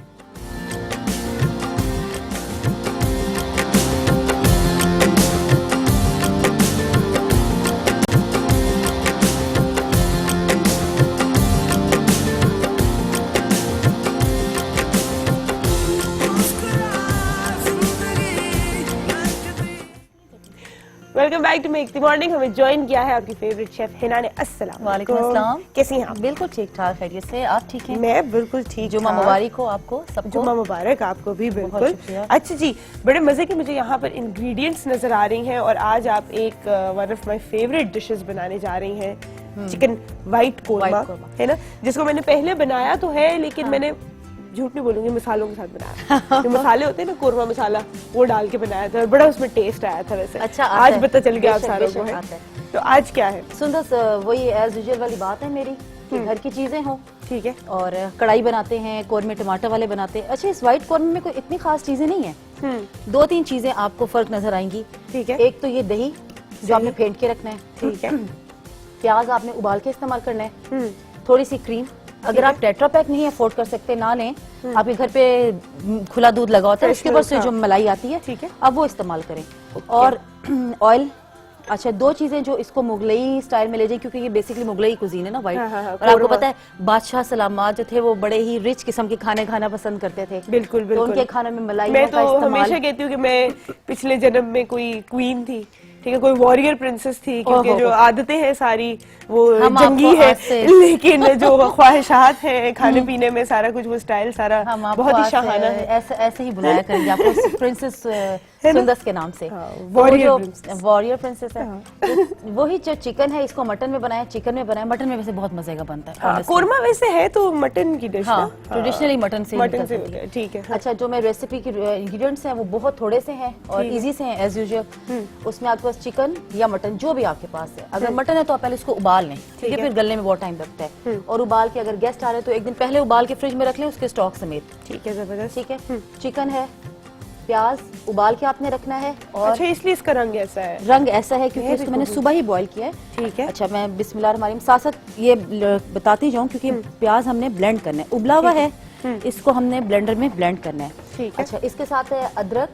Welcome back to make the morning. हमें ज्वाइन किया है आपकी फेवरेट शेफ हिना ने। अस्सलाम वालेकुम अस्सलाम। कैसी हैं आप? बिल्कुल ठीक ठाक, खैरियत से। आप ठीक हैं? मैं बिल्कुल ठीक। जुम्मा मुबारक हो आपको सबको। जुम्मा मुबारक आपको भी। बहुत बिल्कुल। शुक्रिया। अच्छा जी, बड़े मजे की मुझे यहाँ पर इंग्रेडिएंट्स नजर आ रही हैं, और आज आप एक one of my favourite dishes बनाने जा रही हैं, चिकन वाइट कोरमा, है ना, जिसको मैंने पहले बनाया तो है, लेकिन मैंने झूठ नहीं बोलूंगी, मसालों के साथ बनाया। जो मसाले होते हैं ना, कोरमा मसाला, वो डाल के बनाया था, बड़ा उसमें टेस्ट आया था वैसे। अच्छा, आज पता चल गया आप बेशक, सारों बेशक को है। आता है। तो आज क्या है? सुंदर वही एज यूजुअल वाली बात है मेरी कि घर की चीजें हों, ठीक है। और कढ़ाई बनाते हैं, कोरमे टमाटर वाले बनाते हैं। अच्छा, इस व्हाइट कोरमे में कोई इतनी खास चीजें नहीं है, दो तीन चीजें आपको फर्क नजर आएंगी। ठीक है। एक तो ये दही जो आपने फेंट के रखना है, ठीक है। प्याज आपने उबाल के इस्तेमाल करना है, थोड़ी सी क्रीम। अगर आप टेट्रा पैक नहीं अफोर्ड कर सकते, ना लें, आपके घर पे खुला दूध लगा होता है, उसके ऊपर से जो मलाई आती है, ठीक है, अब वो इस्तेमाल करें। और ऑयल, अच्छा, दो चीजें जो इसको मुगलई स्टाइल में ले जाए, क्योंकि ये बेसिकली मुगलई कुजीन है ना व्हाइट। और आपको पता है बादशाह सलामात जो थे वो बड़े ही रिच किस्म के खाने खाना पसंद करते थे। बिल्कुल बिल्कुल। तो उनके खाने में मलाई मैं का तो इस्तेमाल। हमेशा कहती हूँ कि मैं पिछले जन्म में कोई क्वीन थी, ठीक है, कोई वॉरियर प्रिंसेस थी, क्योंकि जो आदतें हैं सारी वो जंगी है, लेकिन जो ख्वाहिशात हैं खाने पीने में, सारा कुछ वो स्टाइल सारा बहुत ही शाहाना है। ऐसे ही बुलाया करेंगे आपको प्रिंसेस सुंदस के नाम से। वॉरियर प्रिंसेस है। तो वही जो चिकन है, इसको मटन में बनाया, चिकन में बनाया। मटन में वैसे बहुत मजे का बनता है। कोरमा वैसे है तो मटन की डिश, हाँ, ट्रेडिशनली मटन से होता है, ठीक है। अच्छा, जो मैं रेसिपी की इंग्रेडिएंट्स हैं वो बहुत थोड़े से हैं और इजी से हैं एज यूजुअल। उसमें आपके पास चिकन या मटन जो भी आपके पास है, अगर मटन है तो आप पहले इसको उबाल लें, ठीक है, फिर गलने में बहुत टाइम लगता है। और उबाल के, अगर गेस्ट आ रहे हैं तो एक दिन पहले उबाल के फ्रिज में रख लें उसके स्टॉक समेत, ठीक है, जबरदस्त। ठीक है। चिकन है, प्याज उबाल के आपने रखना है। और अच्छा, इसलिए इसका रंग ऐसा है? रंग ऐसा है क्योंकि इसको मैंने सुबह ही बॉईल किया है, ठीक है। अच्छा, मैं बिस्मिल्लाह साथ साथ ये बताती जाऊं, क्योंकि प्याज हमने ब्लेंड करना है, उबला हुआ है, इसको हमने ब्लेंडर में ब्लेंड करना है, ठीक है। अच्छा, इसके साथ है अदरक,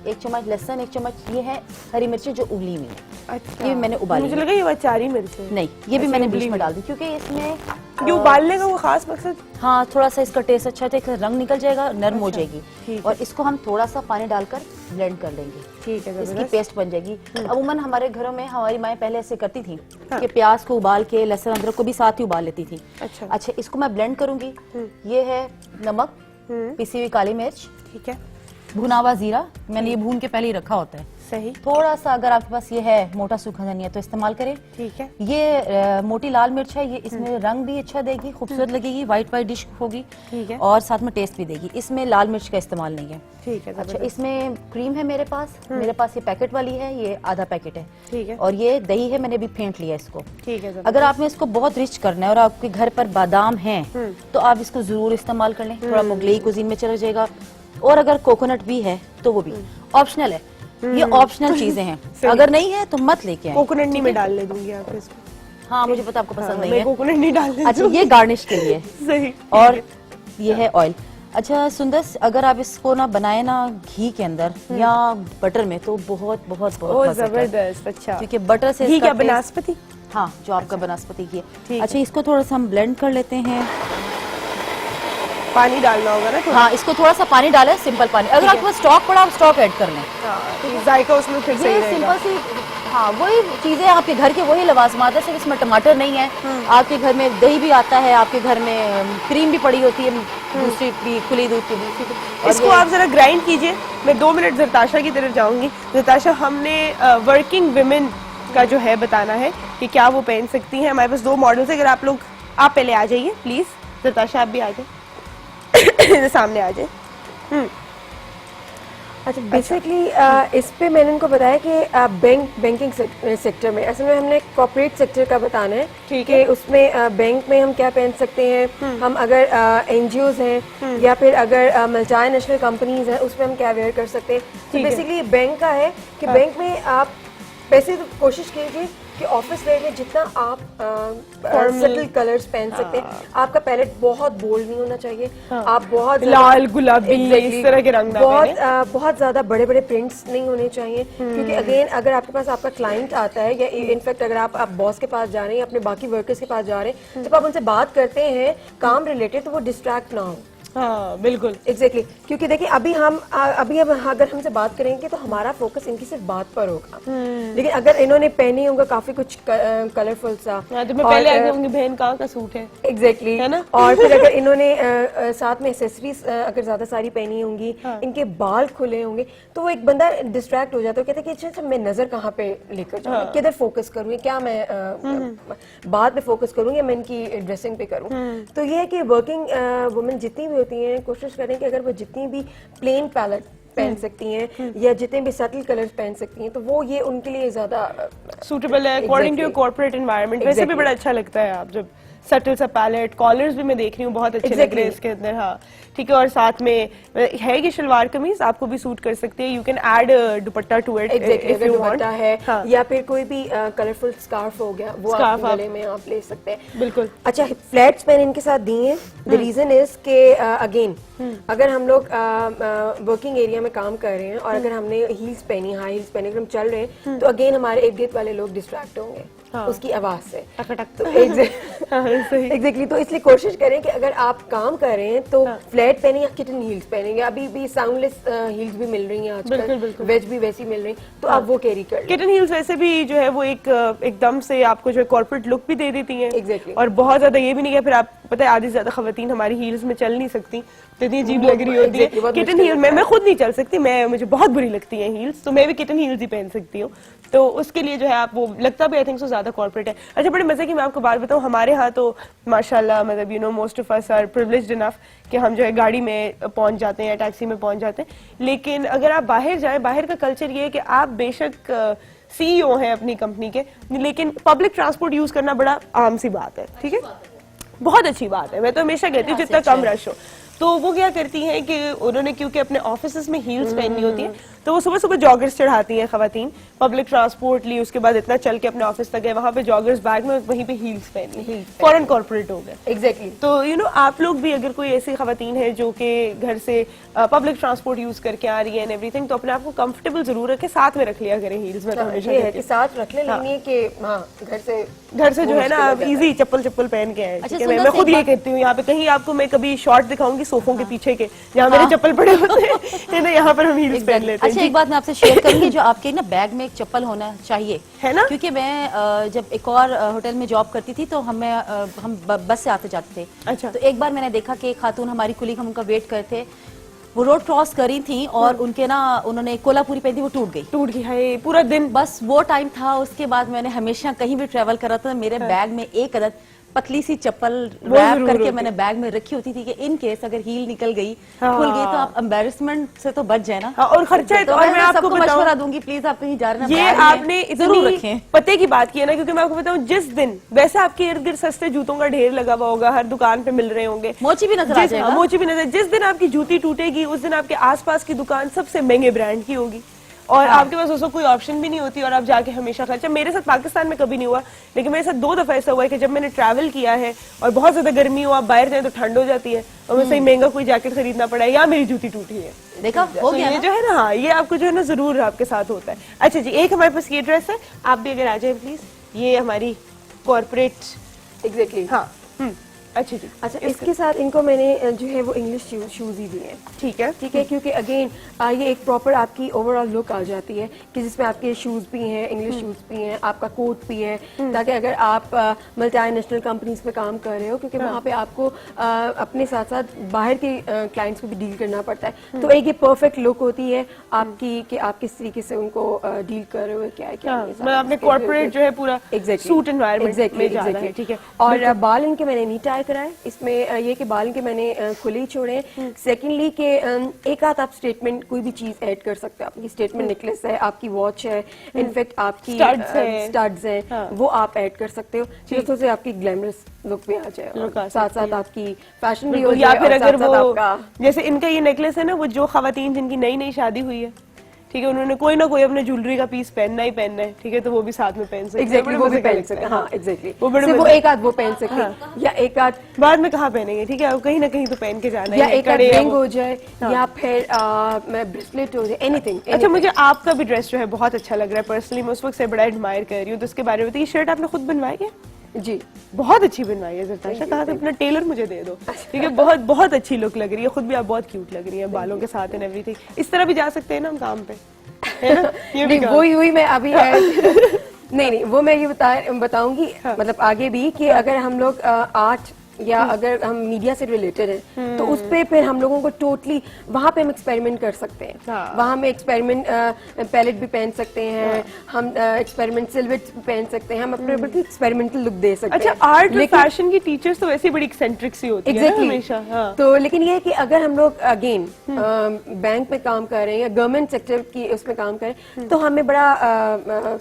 1 चम्मच लहसुन, 1 चम्मच ये है हरी मिर्ची जो उबली हुई है। अच्छा, ये मैंने उबाली। मुझे लगा ये वाचारी मिर्च है। नहीं, ये भी मैंने बीच में डाल दी, क्योंकि इसमें ये उबालने का वो खास मकसद? हाँ, थोड़ा सा इसका टेस्ट अच्छा है, रंग निकल जाएगा, नरम हो जाएगी, और इसको हम थोड़ा सा पानी डालकर ब्लेंड कर लेंगे, ठीक है, इसकी पेस्ट बन जाएगी। अमूमन हमारे घरों में हमारी माएं पहले ऐसे करती थी कि प्याज को उबाल के लहसुन अदरक को भी साथ ही उबाल लेती थी। अच्छा, इसको मैं ब्लेंड करूंगी। ये है नमक, पिसी हुई काली मिर्च, ठीक है, भुना हुआ जीरा, मैंने ये भून के पहले ही रखा होता है, सही। थोड़ा सा अगर आपके पास ये है मोटा सूखा धनिया तो इस्तेमाल करें, ठीक है। ये मोटी लाल मिर्च है, ये इसमें रंग भी अच्छा देगी, खूबसूरत लगेगी, व्हाइट व्हाइट डिश होगी, ठीक है, और साथ में टेस्ट भी देगी। इसमें लाल मिर्च का इस्तेमाल नहीं है, ठीक है। अच्छा, इसमें क्रीम है मेरे पास ये पैकेट वाली है, ये आधा पैकेट है, ठीक है, और ये दही है, मैंने भी फेंट लिया इसको, ठीक है। अगर आपने इसको बहुत रिच करना है और आपके घर पर बादाम हैं तो आप इसको जरूर इस्तेमाल कर लें, थोड़ा मुगलई कुजीन में चला जाएगा। और अगर कोकोनट भी है तो वो भी ऑप्शनल है, ये ऑप्शनल चीजें हैं, अगर नहीं है तो मत लेके आए। कोकोनट नहीं मैं डालने दूंगी आपको इसमें। हाँ, मुझे पता आपको पसंद नहीं मैं है, कोकोनट नहीं डालने अच्छा, दूंगी। ये गार्निश के लिए सही। और ये है ऑयल। अच्छा सुंदर, अगर आप इसको ना बनाए ना घी के अंदर या बटर में तो बहुत बहुत बहुत मजा आता है। जबरदस्त। अच्छा, क्योंकि बटर से घी इसका क्या, बनास्पति? हाँ, जो आपका बनास्पति घी ठीक है। है। अच्छा, इसको थोड़ा सा हम ब्लेंड कर लेते हैं। पानी डालना होगा ना थोड़ा? हाँ, इसको थोड़ा सा पानी डालें, सिंपल पानी। अगर आपके पास स्टॉक पड़ा आप स्टॉक ऐड कर लें, तो जायका उसमें फिर सही ये रहेगा। सिंपल सी हाँ वही चीजें आपके घर के वही लवाजमात है, सिर्फ इसमें टमाटर नहीं है। आपके घर में दही भी आता है, आपके घर में क्रीम भी पड़ी होती है, दूसरी भी खुली दूध की दूसरी। इसको आप जरा ग्राइंड कीजिए। मैं 2 मिनट जरताशा की तरफ जाऊंगी। जरताशा, हमने वर्किंग विमेन का जो है बताना है कि क्या वो पहन सकती हैं। हमारे पास 2 मॉडल्स है। अगर आप पहले आ जाइए प्लीज। जरताशा आप भी आ जाए सामने आ जाए। अच्छा, बेसिकली इस पे मैंने उनको बताया कि बैंकिंग सेक्टर में, असल में हमने कॉर्पोरेट सेक्टर का बताना है कि उसमें बैंक में हम क्या पहन सकते हैं। हम अगर एनजीओज हैं या फिर अगर मल्टी नेशनल कंपनीज हैं, उसमें हम क्या वेयर कर सकते हैं। तो बेसिकली बैंक का है कि बैंक में आप पैसे तो कोशिश कीजिए कि ऑफिस वेयर में जितना आप सटल कलर्स पहन सकते हैं। आपका पैलेट बहुत बोल्ड नहीं होना चाहिए। आप बहुत लाल गुलाबी इस तरह के रंग बहुत ज्यादा बड़े बड़े प्रिंट्स नहीं होने चाहिए, क्योंकि अगेन अगर आपके पास आपका क्लाइंट आता है या इनफैक्ट अगर आप बॉस के पास जा रहे हैं या अपने बाकी वर्कर्स के पास जा रहे हैं, जब आप उनसे बात करते हैं काम रिलेटेड तो वो डिस्ट्रैक्ट ना हो। हाँ बिल्कुल एग्जैक्टली क्योंकि देखिए अभी अगर हमसे बात करेंगे तो हमारा फोकस इनकी सिर्फ बात पर होगा, लेकिन अगर इन्होंने पहनी होगा काफी कुछ कलरफुल सा, तो मैं पहले आगे होंगी बहन कहाँ का सूट है। एग्जैक्टली है ना। और फिर अगर इन्होंने साथ में एक्सेसरीज अगर ज्यादा सारी पहनी होंगी, इनके बाल खुले होंगे, तो वो एक बंदा डिस्ट्रैक्ट हो जाता है, कहता है कि अच्छा मैं नजर कहाँ पे लेकर जाऊँ, किधर फोकस करूँ, क्या मैं बात पे फोकस करूँ या मैं इनकी ड्रेसिंग पे करूँ। तो ये है कि वर्किंग वुमेन जितनी भी होती हैं कोशिश करें कि अगर वो जितनी भी प्लेन पैलेट पहन सकती हैं या जितने भी सटल कलर्स पहन सकती हैं तो वो ये उनके लिए ज्यादा सूटेबल है अकॉर्डिंग टू कॉर्पोरेट एनवायरनमेंट। वैसे भी बड़ा अच्छा लगता है आप जब सटल सा पैलेट, कॉलर्स भी मैं देख रही हूँ बहुत अच्छे लग रहे हैं इसके अंदर। हाँ ठीक है। और साथ में है ये शलवार कमीज आपको भी सूट कर सकती है। You can add dupatta to it if you want है। हाँ। या फिर कोई भी कलरफुल स्कार्फ हो गया वो आप गले में आप ले सकते हैं। बिल्कुल। अच्छा, फ्लैट्स मैंने इनके साथ दिए हैं। द रीजन इज के अगेन अगर हम लोग वर्किंग एरिया में काम कर रहे हैं और अगर हमने हील्स पहनी, हाई हील्स पहने, अगर हम चल रहे हैं तो अगेन हमारे इर्द गिर्द वाले लोग डिस्ट्रैक्ट होंगे उसकी आवाज से। तो एग्जैक्टली तो इसलिए कोशिश करें कि अगर आप काम कर रहे हैं तो फ्लैट पहने या किटन हील्स पहनेंगे। अभी भी साउंडलेस हील्स भी मिल रही हैं आजकल, वेज भी वैसी मिल रही, तो आप वो कैरी कर। किटन हील्स वैसे भी जो है वो एकदम से आपको जो है कॉर्पोरेट लुक भी दे देती हैं। एग्जैक्टली। और बहुत ज्यादा ये भी नहीं है फिर आप पता है आधी से ज्यादा खवातीन हमारी हील्स में चल नहीं सकती, तो इतनी अजीब लग रही होती है। किटन हील मैं खुद नहीं चल सकती, मुझे बहुत बुरी लगती है हील्स, तो मैं भी किटन हील्स ही पहन सकती हूँ। तो उसके लिए जो है आप वो लगता भी आई थिंक सो ज्यादा कॉर्पोरेट है। अच्छा, बड़े मजे की मैं आपको बात बताऊँ, हमारे यहाँ तो माशाल्लाह मतलब you know most of us are privileged enough कि हम जो है गाड़ी में पहुंच जाते हैं या टैक्सी में पहुंच जाते हैं। लेकिन अगर आप बाहर जाएं, बाहर का कल्चर ये है कि आप बेशक सीईओ हैं अपनी कंपनी के, लेकिन पब्लिक ट्रांसपोर्ट यूज करना बड़ा आम सी बात है। ठीक है, बहुत अच्छी बात है। मैं तो हमेशा कहती हूँ जितना कम रश हो। तो वो क्या करती हैं कि उन्होंने क्योंकि अपने ऑफिस में हील्स पहननी होती है तो वो सुबह सुबह जॉगर्स चढ़ाती हैं खवातीन, पब्लिक ट्रांसपोर्ट ली, उसके बाद इतना चल के अपने ऑफिस तक गए, वहां पे जॉगर्स बैग में वहीं पे हील्स पहन ली, फॉरेन कॉर्पोरेट हो गए। एग्जैक्टली। तो यू नो आप लोग भी अगर कोई ऐसी खवातीन है जो कि घर से पब्लिक ट्रांसपोर्ट यूज करके आ रही है एंड एवरीथिंग, तो अपने आप को कंफर्टेबल जरूर रखे, साथ में रख लिया करें हील्स में। तो हमेशा ये है कि साथ रख लेनी कि घर से जो है ना आप इजी चप्पल पहन के आए। अच्छा, मैं खुद ये कहती हूँ, यहाँ पे कहीं आपको मैं कभी शॉर्ट दिखाऊंगी सोफों के पीछे के जहाँ मेरे चप्पल पड़े होते हैं ना, यहाँ पर हम हील्स पहन लेते हैं। अच्छा, एक बात मैं आपसे शेयर करूंगी, जो आपके ना बैग में एक चप्पल होना चाहिए, है ना? क्योंकि मैं जब एक और होटल में जॉब करती थी तो हम बस से आते जाते थे। अच्छा। तो एक बार मैंने देखा कि एक खातून हमारी कुलीग, हम उनका वेट करते, वो रोड क्रॉस करी थी और उनके ना उन्होंने कोल्हापुरी पहनी, वो टूट गई है पूरा दिन। बस वो टाइम था। उसके बाद मैंने हमेशा कहीं भी ट्रेवल करा था मेरे बैग में एक अदद पतली सी चप्पल रैप करके मैंने बैग में रखी होती थी कि इन केस अगर हील निकल गई, खुल गई, तो आप एम्बेरसमेंट से तो बच जाए ना। और खर्चा तो मैं आपको मशवरा दूंगी, प्लीज आप कहीं जा रहे हैं ये आपने इतनी पते की बात की है ना, क्योंकि मैं आपको बताऊं जिस दिन वैसे आपके इर्द गिर्द सस्ते जूतों का ढेर लगा हुआ होगा, हर दुकान पे मिल रहे होंगे, मोची भी नजर आ जाएगा। मोची भी नजर, जिस दिन आपकी जूती टूटेगी उस दिन आपके आसपास की दुकान सबसे महंगे ब्रांड की होगी और आपके पास उसको कोई ऑप्शन भी नहीं होती और आप जाके हमेशा खर्चा। मेरे साथ पाकिस्तान में कभी नहीं हुआ, लेकिन मेरे साथ 2 दफा ऐसा हुआ है कि जब मैंने ट्रैवल किया है और बहुत ज्यादा गर्मी हो, आप बाहर जाए तो ठंड हो जाती है और मुझे महंगा कोई जैकेट खरीदना पड़ा है या मेरी जूती टूटी है। देखा हो गया ये जो है ना, हाँ ये आपको जो है ना जरूर आपके साथ होता है। अच्छा जी, एक हमारे पास ये ड्रेस है, आप भी अगर आ जाए प्लीज। ये हमारी कॉर्पोरेट एग्जैक्टली। हाँ अच्छा जी। अच्छा, इसके साथ इनको मैंने जो है वो इंग्लिश शूज ही दिए हैं। ठीक है। ठीक है, क्योंकि अगेन ये एक प्रॉपर आपकी ओवरऑल लुक आ जाती है कि जिसमें आपके शूज भी हैं, इंग्लिश शूज भी हैं, आपका कोट भी है, ताकि अगर आप मल्टीनेशनल कंपनीज में काम कर रहे हो, क्योंकि वहाँ पे आपको अपने साथ साथ बाहर के क्लाइंट्स को भी डील करना पड़ता है, तो एक ये परफेक्ट लुक होती है आपकी कि आप किस तरीके से उनको डील कर रहे हो, क्या है क्या नहीं। मतलब आपने कॉर्पोरेट जो है पूरा सूट एनवायरनमेंट में जाना है। ठीक है। और बाल इनके मैंने नहीं टाई कराए, इसमें ये कि बाल इनके मैंने खुले ही छोड़े हैं। सेकेंडली के एक आध आप स्टेटमेंट कोई भी चीज ऐड कर सकते हो, आपकी स्टेटमेंट नेकलेस है, आपकी वॉच है, इनफैक्ट आपकी स्टड्स हैं, वो आप ऐड कर सकते हो, जिससे से आपकी ग्लैमरस लुक भी आ जाए, साथ साथ आपकी फैशन भी हो जाए। या फिर अगर वो आपका जैसे इनका ये नेकलेस है ना, वो जो खवातीन जिनकी नई नई शादी हुई है, ठीक है, उन्होंने कोई ना कोई अपने ज्वेलरी का पीस पहनना ही पहनना है, ठीक है, तो वो भी साथ में पहन सकते हैं। एग्जैक्टली वो भी पहन सकते हैं। हाँ एग्जैक्टली, वो बड़े वो एक आध वो पहन सकते हैं, या एक आध बाद में कहाँ पहनेंगे, ठीक है, अब कहीं ना कहीं तो पहन के जाना या है, एक आध रिंग हो जाए, या फिर ब्रेसलेट हो जाए, एनीथिंग। अच्छा, मुझे आपका भी ड्रेस जो है बहुत अच्छा लग रहा है पर्सनली, मैं उस वक्त से बड़ा एडमायर कर रही हूँ, तो उसके बारे में बताइए। शर्ट आपने खुद बनवाई है? जी, बहुत अच्छी बनवाई है ज़रताशा, कहा था अपना टेलर मुझे दे दो, ठीक है, बहुत बहुत अच्छी लुक लग रही है, खुद भी आप बहुत क्यूट लग रही है बालों के साथ एंड एवरीथिंग। इस तरह भी जा सकते हैं ना हम काम पे, है ना? ये भी वही मैं अभी नहीं, वो मैं ये बताऊंगी मतलब आगे भी कि अगर हम लोग आर्ट या अगर हम मीडिया से रिलेटेड हैं, तो उस पे फिर हम लोगों को टोटली वहाँ पे हम एक्सपेरिमेंट कर सकते हैं। वहाँ हम एक्सपेरिमेंट पैलेट भी पहन सकते हैं, हम एक्सपेरिमेंट सिल्वेट भी पहन सकते हैं, हम अपने ऊपर एक्सपेरिमेंटल लुक दे सकते हैं। अच्छा, आर्ट और फैशन की टीचर्स तो वैसे बड़ी एक्सेंट्रिक सी होती है हमेशा। तो लेकिन ये है कि अगर हम लोग अगेन बैंक में काम कर रहे हैं या गवर्नमेंट सेक्टर की उसमें काम कर रहे हैं, तो हमें बड़ा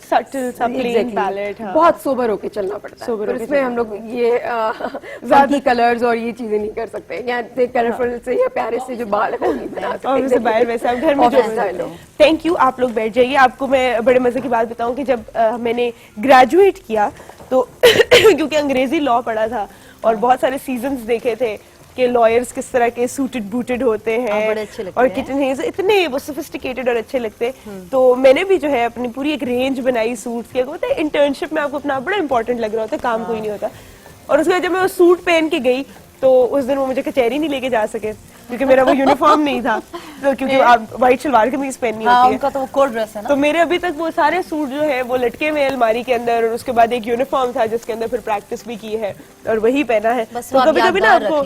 सटल सा प्लेन पैलेट, बहुत सोबर होके चलना पड़ता है, तो इसमें हम लोग ये की कलर्स और ये चीजें नहीं कर सकते, या कलरफुल से या प्यारे से जो बाल है नहीं बना सकते। बाहर वैसे आप घर में जो थैंक यू, आप लोग बैठ जाइए। आपको मैं बड़े मजे की बात बताऊं कि जब मैंने ग्रेजुएट किया तो क्योंकि अंग्रेजी लॉ पढ़ा था और बहुत सारे सीजन्स देखे थे कि लॉयर्स किस तरह के सूटेड बूटेड होते हैं और कितने इतने वो सोफिस्टिकेटेड और अच्छे लगते हैं, तो मैंने भी जो है अपनी पूरी एक रेंज बनाई सूट्स की। होता है इंटर्नशिप में आपको अपना बड़ा इंपॉर्टेंट लग रहा होता है, काम कोई नहीं होता, और उसके बाद जब मैं वो सूट पहन के गई तो उस दिन वो मुझे कचहरी नहीं लेके जा सके क्योंकि मेरा वो यूनिफॉर्म नहीं था, तो क्योंकि आप व्हाइट शलवार कमीज पहननी होती है, उनका तो वो कोड ड्रेस है ना। तो मेरे अभी तक वो सारे सूट जो है वो लटके हुए अलमारी के अंदर, और उसके बाद एक यूनिफॉर्म था जिसके अंदर फिर प्रैक्टिस भी की है और वही पहना है। तो कभी कभी ना आपको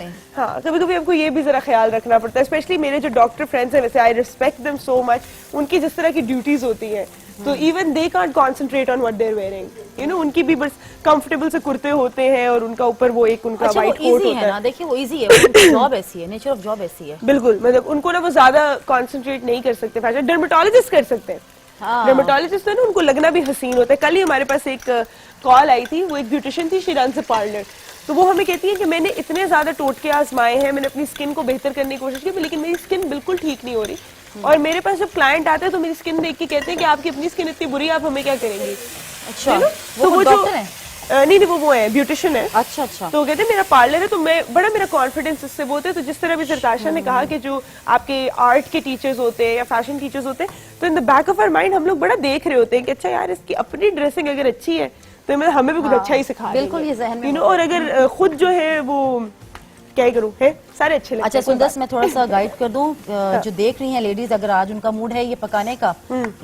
कभी कभी आपको ये भी जरा ख्याल रखना पड़ता है, स्पेशली मेरे जो डॉक्टर फ्रेंड्स हैं, वैसे I respect them so much, उनकी जिस तरह की ड्यूटीज होती हैं, तो even they can't concentrate on what they are wearing, you know, उनकी भी बस कंफर्टेबल से कुर्ते होते हैं और उनका ऊपर वो एक उनका व्हाइट कोट होता है ना। देखिए वो इजी है, जॉब ऐसी है, नेचर ऑफ जॉब ऐसी है। बिल्कुल, मतलब उनको ना वो ज्यादा कंसंट्रेट नहीं कर सकते फैशन, डर्मेटोलॉजिस्ट कर सकते हैं। डर्मेटोलॉजिस्ट है ना, उनको लगना भी हसीन होता है। कल ही हमारे पास एक कॉल आई थी, वो एक ब्यूटिशियन थी, शी रन्स अ पार्लर, तो वो हमें कहती है कि मैंने इतने ज्यादा टोटके आजमाए हैं, मैंने अपनी स्किन को बेहतर करने की कोशिश की, लेकिन मेरी स्किन बिल्कुल ठीक नहीं हो रही, और मेरे पास जब क्लाइंट आते हैं तो मेरी स्किन देख के कहते हैं कि आपकी अपनी स्किन इतनी बुरी है, आप हमें क्या करेंगे। अच्छा, तो वो डॉक्टर है? नहीं, वो है ब्यूटिशियन है। अच्छा अच्छा। तो कहते हैं मेरा पार्लर है, तो मैं बड़ा मेरा कॉन्फिडेंस इससे बोलते हैं। तो जिस तरह भी ज़रताशा ने कहा कि जो आपके आर्ट के टीचर्स होते हैं या फैशन टीचर्स होते हैं, तो in the back of our mind हम लोग बड़ा देख रहे होते हैं कि अच्छा यार इसकी अपनी ड्रेसिंग अगर अच्छी है तो मतलब हमें भी कुछ अच्छा ही सिखा रही है। बिल्कुल, ये ज़हन में, यू नो, और अगर खुद जो है वो क्या करूँ है, सारे अच्छे लगते हैं। अच्छा सुंदर, मैं थोड़ा सा गाइड कर दूं, जो देख रही हैं लेडीज, अगर आज उनका मूड है ये पकाने का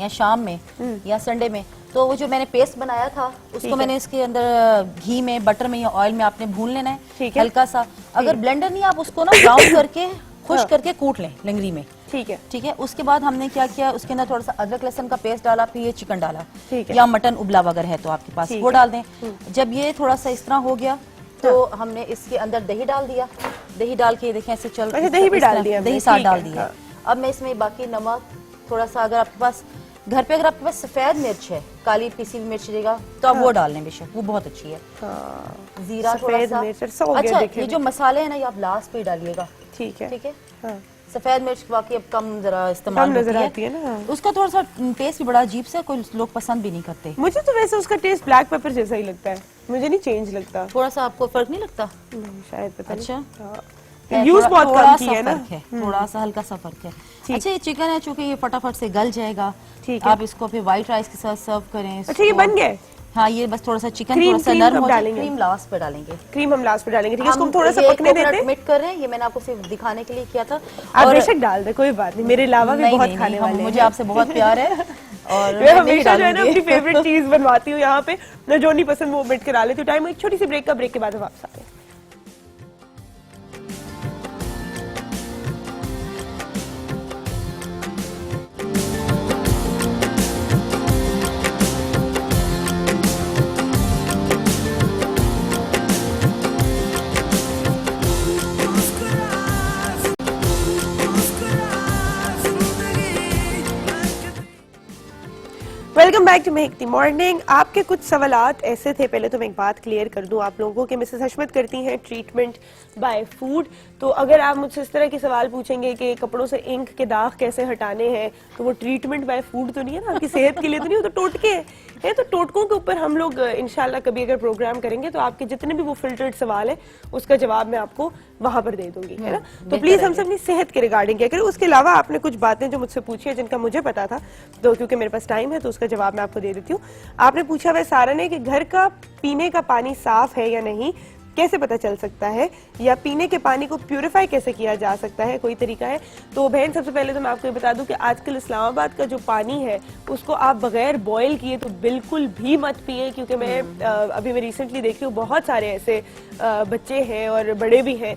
या शाम में या संडे में, तो वो जो मैंने पेस्ट बनाया था उसको मैंने इसके अंदर घी में, बटर में या ऑयल में आपने भून लेना है हल्का सा। अगर ब्लेंडर नहीं, आप उसको ना ब्राउन करके खुश करके कूट लें लंगरी में, ठीक है। उसके बाद हमने क्या किया, उसके अंदर थोड़ा सा अदरक लहसुन का पेस्ट डाला, फिर ये चिकन डाला, या मटन उबला वगैरह है तो आपके पास वो डाल दें। जब ये थोड़ा सा इस तरह हो गया तो हमने इसके अंदर दही डाल दिया, दही डाल के देखें ऐसे चल, दही भी डाल दिया, दही साथ डाल दिया। अब मैं इसमें बाकी नमक थोड़ा सा, अगर आपके पास घर पे अगर आपके पास सफेद मिर्च है, काली पिसी हुई मिर्च देगा तो आप वो डाल लें, बेशक वो बहुत अच्छी है। जीरा थोड़ा सा। अच्छा, ये जो मसाले हैं ना, ये आप लास्ट पे डालिएगा, ठीक है। सफेद मिर्च वाकई अब कम जरा इस्तेमाल नजर आती है ना, उसका थोड़ा सा टेस्ट भी बड़ा अजीब सा, कोई लोग पसंद भी नहीं करते। मुझे तो वैसे उसका टेस्ट ब्लैक पेपर जैसा ही लगता है, मुझे नहीं चेंज लगता। थोड़ा सा आपको फर्क नहीं लगता? शायद पता अच्छा, यूज बहुत कम की है ना, थोड़ा सा हल्का सा फर्क है। अच्छा, ये चिकन है, चूंकि ये फटाफट से गल जाएगा, आप इसको फिर व्हाइट राइस के साथ सर्व करें। अच्छा, ये बन गया? हाँ, ये बस थोड़ा सा चिकन क्रीम- थोड़ा सा क्रीम नरम कब हो जाए, डालेंगे? क्रीम लास्ट पे डालेंगे। क्रीम हम लास्ट पे डालेंगे, ठीक है। इसको हम थोड़ा सा ये पकने coconut देते हैं। मिट कर रहे हैं, ये मैंने आपको सिर्फ दिखाने के लिए किया था। आप और बेशक डाल दे, कोई बात नहीं, मेरे अलावा भी नहीं, बहुत नहीं, खाने नहीं, वाले मुझे हैं। आपसे बहुत प्यार है और मैं नहीं हमेशा जो है ना डालूंगी। अपनी फेवरेट चीज बनवाती हूँ यहाँ पे, मैं जो नहीं पसंद वो मिट के डाल लेती हूँ। टाइम एक छोटी सी ब्रेक के बाद हम वापस आते हैं। Welcome back to Mehakti Morning. आपके कुछ सवालात ऐसे थे, पहले तो मैं एक बात क्लियर कर दूं आप लोगों को कि मिसेस हशमत करती हैं ट्रीटमेंट बाय फूड। तो अगर आप मुझसे इस तरह के सवाल पूछेंगे कि कपड़ों से इंक के दाग कैसे हटाने हैं, तो वो ट्रीटमेंट बाय फूड तो नहीं है ना, आपकी सेहत के लिए तो नहीं, वो तो टोटके है। तो टोटकों के ऊपर हम लोग इंशाल्लाह कभी अगर प्रोग्राम करेंगे तो आपके जितने भी वो फिल्टर्ड सवाल है उसका जवाब मैं आपको वहां पर दे दूंगी, है ना। तो प्लीज हमसे अपनी सेहत के रिगार्डिंग क्या करें। उसके अलावा आपने कुछ बातें जो मुझसे पूछी है जिनका मुझे पता था, तो क्योंकि मेरे पास टाइम है तो उसका जवाब मैं आपको दे देती हूँ। आपने पूछा वह सारा ने कि घर का पीने का पानी साफ है या नहीं, कैसे पता चल सकता है, या पीने के पानी को प्यूरिफाई कैसे किया जा सकता है, कोई तरीका है। तो बहन सबसे पहले तो मैं आपको ये बता दूं कि आजकल इस्लामाबाद का जो पानी है उसको आप बगैर बॉयल किए तो बिल्कुल भी मत पिए, क्योंकि मैं अभी मैं रिसेंटली देख रही हूँ बहुत सारे ऐसे बच्चे हैं और बड़े भी हैं